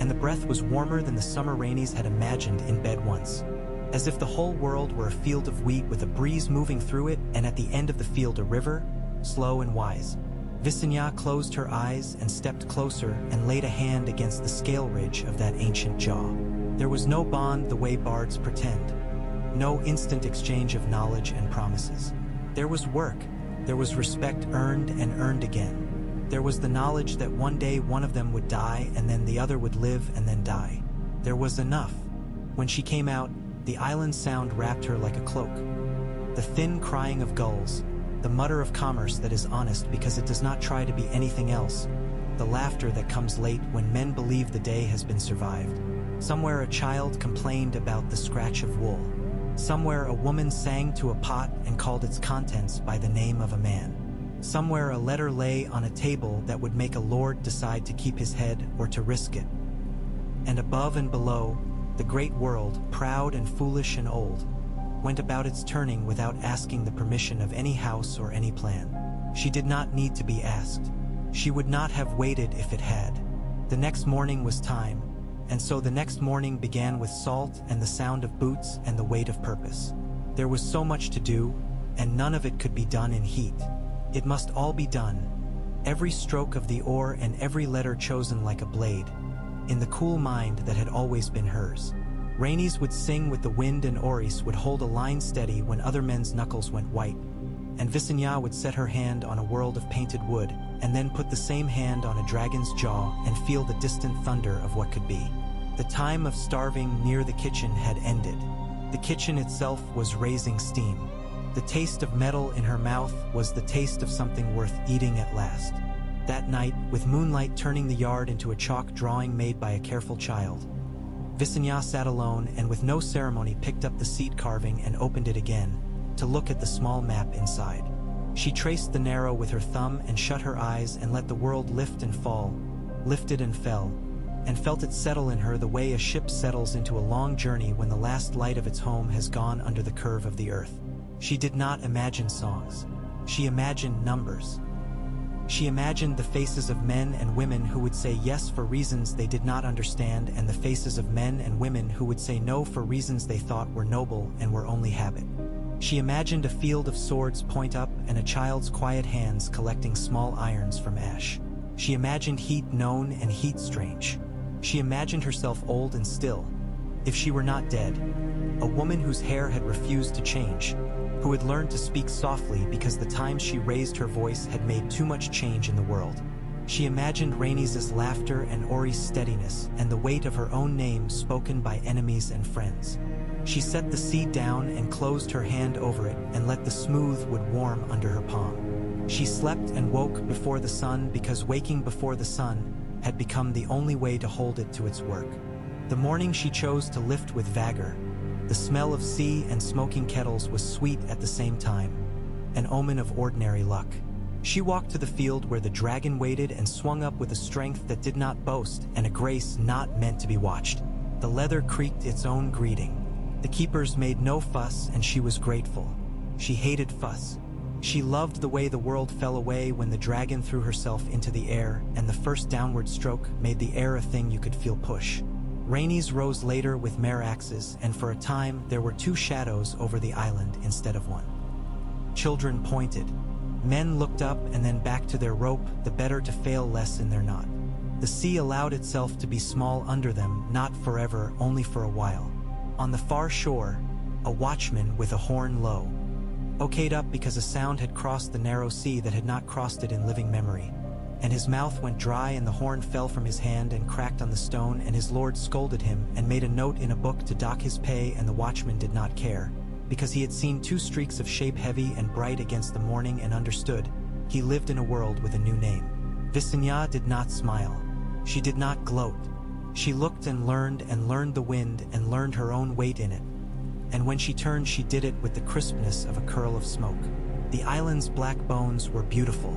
and the breath was warmer than the summer Rhaenys had imagined in bed once. As if the whole world were a field of wheat with a breeze moving through it, and at the end of the field a river, slow and wise. Visenya closed her eyes and stepped closer and laid a hand against the scale ridge of that ancient jaw. There was no bond the way bards pretend, no instant exchange of knowledge and promises. There was work, there was respect earned and earned again. There was the knowledge that one day one of them would die and then the other would live and then die. There was enough. When she came out, the island's sound wrapped her like a cloak. The thin crying of gulls, the mutter of commerce that is honest because it does not try to be anything else, the laughter that comes late when men believe the day has been survived. Somewhere a child complained about the scratch of wool. Somewhere a woman sang to a pot and called its contents by the name of a man. Somewhere a letter lay on a table that would make a lord decide to keep his head or to risk it. And above and below, the great world, proud and foolish and old, went about its turning without asking the permission of any house or any plan. She did not need to be asked. She would not have waited if it had. The next morning was time, and so the next morning began with salt and the sound of boots and the weight of purpose. There was so much to do, and none of it could be done in heat. It must all be done, every stroke of the oar and every letter chosen like a blade, in the cool mind that had always been hers. Rhaenys would sing with the wind and Orys would hold a line steady when other men's knuckles went white, and Visenya would set her hand on a world of painted wood, and then put the same hand on a dragon's jaw and feel the distant thunder of what could be. The time of starving near the kitchen had ended. The kitchen itself was raising steam. The taste of metal in her mouth was the taste of something worth eating at last. That night, with moonlight turning the yard into a chalk drawing made by a careful child, Visenya sat alone and with no ceremony picked up the seat carving and opened it again, to look at the small map inside. She traced the narrow with her thumb and shut her eyes and let the world lift and fall, lifted and fell, and felt it settle in her the way a ship settles into a long journey when the last light of its home has gone under the curve of the earth. She did not imagine songs. She imagined numbers. She imagined the faces of men and women who would say yes for reasons they did not understand, and the faces of men and women who would say no for reasons they thought were noble and were only habit. She imagined a field of swords point up and a child's quiet hands collecting small irons from ash. She imagined heat known and heat strange. She imagined herself old and still, if she were not dead, a woman whose hair had refused to change, who had learned to speak softly because the times she raised her voice had made too much change in the world. She imagined Rhaenys' laughter and Orys' steadiness and the weight of her own name spoken by enemies and friends. She set the seed down and closed her hand over it and let the smooth wood warm under her palm. She slept and woke before the sun because waking before the sun had become the only way to hold it to its work. The morning she chose to lift with vigor. The smell of sea and smoking kettles was sweet at the same time, an omen of ordinary luck. She walked to the field where the dragon waited and swung up with a strength that did not boast and a grace not meant to be watched. The leather creaked its own greeting. The keepers made no fuss and she was grateful. She hated fuss. She loved the way the world fell away when the dragon threw herself into the air and the first downward stroke made the air a thing you could feel push. Rhaenys rose later with mare axes, and for a time there were two shadows over the island instead of one. Children pointed. Men looked up and then back to their rope, the better to fail less in their knot. The sea allowed itself to be small under them, not forever, only for a while. On the far shore, a watchman with a horn low okayed up because a sound had crossed the narrow sea that had not crossed it in living memory. And his mouth went dry and the horn fell from his hand and cracked on the stone, and his lord scolded him and made a note in a book to dock his pay, and the watchman did not care, because he had seen two streaks of shape heavy and bright against the morning and understood. He lived in a world with a new name. Visenya did not smile. She did not gloat. She looked and learned the wind and learned her own weight in it. And when she turned, she did it with the crispness of a curl of smoke. The island's black bones were beautiful.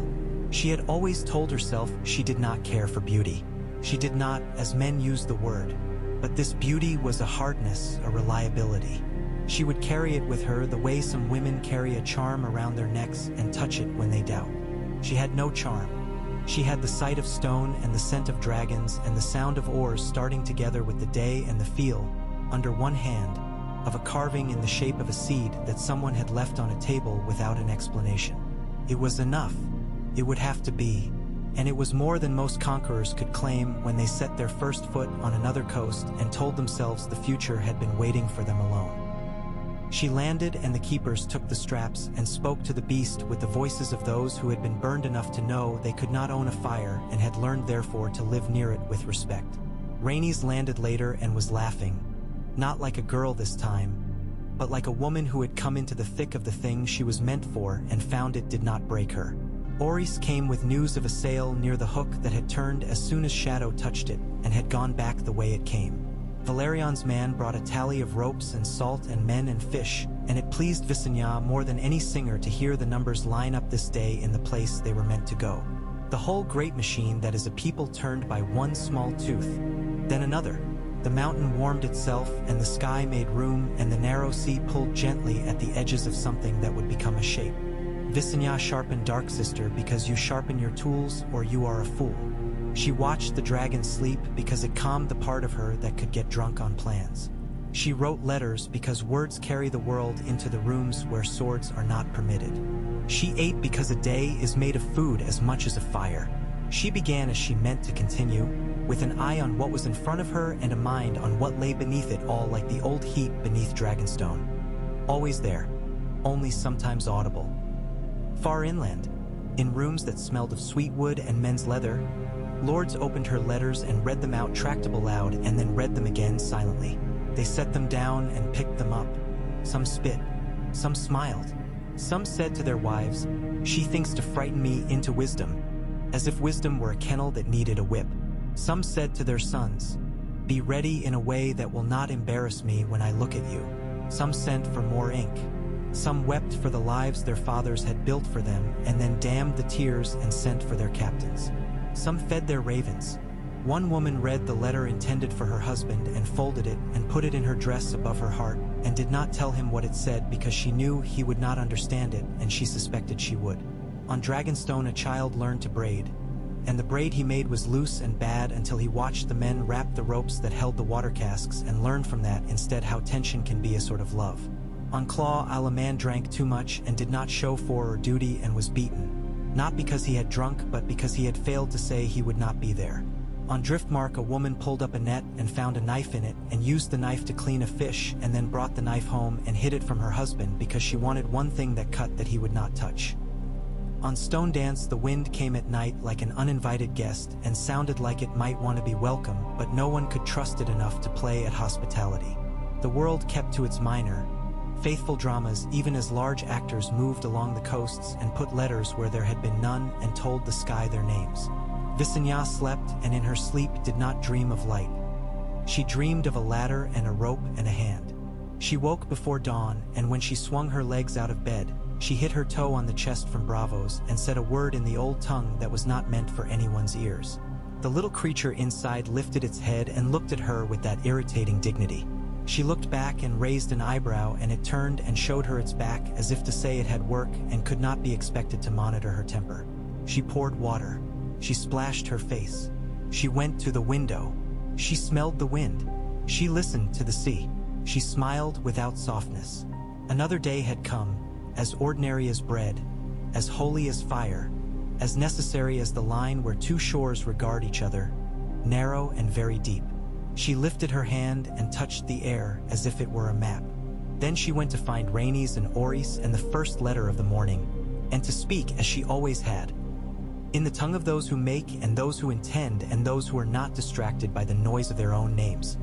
She had always told herself she did not care for beauty. She did not, as men use the word. But this beauty was a hardness, a reliability. She would carry it with her the way some women carry a charm around their necks and touch it when they doubt. She had no charm. She had the sight of stone and the scent of dragons and the sound of oars starting together with the day and the feel, under one hand, of a carving in the shape of a seed that someone had left on a table without an explanation. It was enough. It would have to be. And it was more than most conquerors could claim when they set their first foot on another coast and told themselves the future had been waiting for them alone. She landed, and the keepers took the straps and spoke to the beast with the voices of those who had been burned enough to know they could not own a fire and had learned therefore to live near it with respect. Rhaenys landed later and was laughing, not like a girl this time, but like a woman who had come into the thick of the thing she was meant for and found it did not break her. Orys came with news of a sail near the hook that had turned as soon as Shadow touched it and had gone back the way it came. Valerion's man brought a tally of ropes and salt and men and fish, and it pleased Visenya more than any singer to hear the numbers line up this day in the place they were meant to go. The whole great machine that is a people turned by one small tooth, then another. The mountain warmed itself, and the sky made room, and the narrow sea pulled gently at the edges of something that would become a shape. Visenya sharpened Dark Sister because you sharpen your tools or you are a fool. She watched the dragon sleep because it calmed the part of her that could get drunk on plans. She wrote letters because words carry the world into the rooms where swords are not permitted. She ate because a day is made of food as much as a fire. She began as she meant to continue, with an eye on what was in front of her and a mind on what lay beneath it all, like the old heat beneath Dragonstone. Always there, only sometimes audible. Far inland, in rooms that smelled of sweet wood and men's leather, lords opened her letters and read them out tractable loud and then read them again silently. They set them down and picked them up. Some spit, some smiled. Some said to their wives, "She thinks to frighten me into wisdom," as if wisdom were a kennel that needed a whip. Some said to their sons, "Be ready in a way that will not embarrass me when I look at you." Some sent for more ink. Some wept for the lives their fathers had built for them and then damned the tears and sent for their captains. Some fed their ravens. One woman read the letter intended for her husband and folded it and put it in her dress above her heart and did not tell him what it said because she knew he would not understand it and she suspected she would. On Dragonstone a child learned to braid, and the braid he made was loose and bad until he watched the men wrap the ropes that held the water casks and learned from that instead how tension can be a sort of love. On Claw Isle a man drank too much and did not show for or duty and was beaten. Not because he had drunk, but because he had failed to say he would not be there. On Driftmark, a woman pulled up a net and found a knife in it and used the knife to clean a fish and then brought the knife home and hid it from her husband because she wanted one thing that cut that he would not touch. On Stone Dance, the wind came at night like an uninvited guest and sounded like it might want to be welcome, but no one could trust it enough to play at hospitality. The world kept to its minor, faithful dramas even as large actors moved along the coasts and put letters where there had been none and told the sky their names. Visenya slept and in her sleep did not dream of light. She dreamed of a ladder and a rope and a hand. She woke before dawn, and when she swung her legs out of bed, she hit her toe on the chest from Bravos and said a word in the old tongue that was not meant for anyone's ears. The little creature inside lifted its head and looked at her with that irritating dignity. She looked back and raised an eyebrow, and it turned and showed her its back as if to say it had work and could not be expected to monitor her temper. She poured water. She splashed her face. She went to the window. She smelled the wind. She listened to the sea. She smiled without softness. Another day had come, as ordinary as bread, as holy as fire, as necessary as the line where two shores regard each other, narrow and very deep. She lifted her hand and touched the air as if it were a map. Then she went to find Rhaenys and Orys and the first letter of the morning, and to speak as she always had, in the tongue of those who make and those who intend and those who are not distracted by the noise of their own names.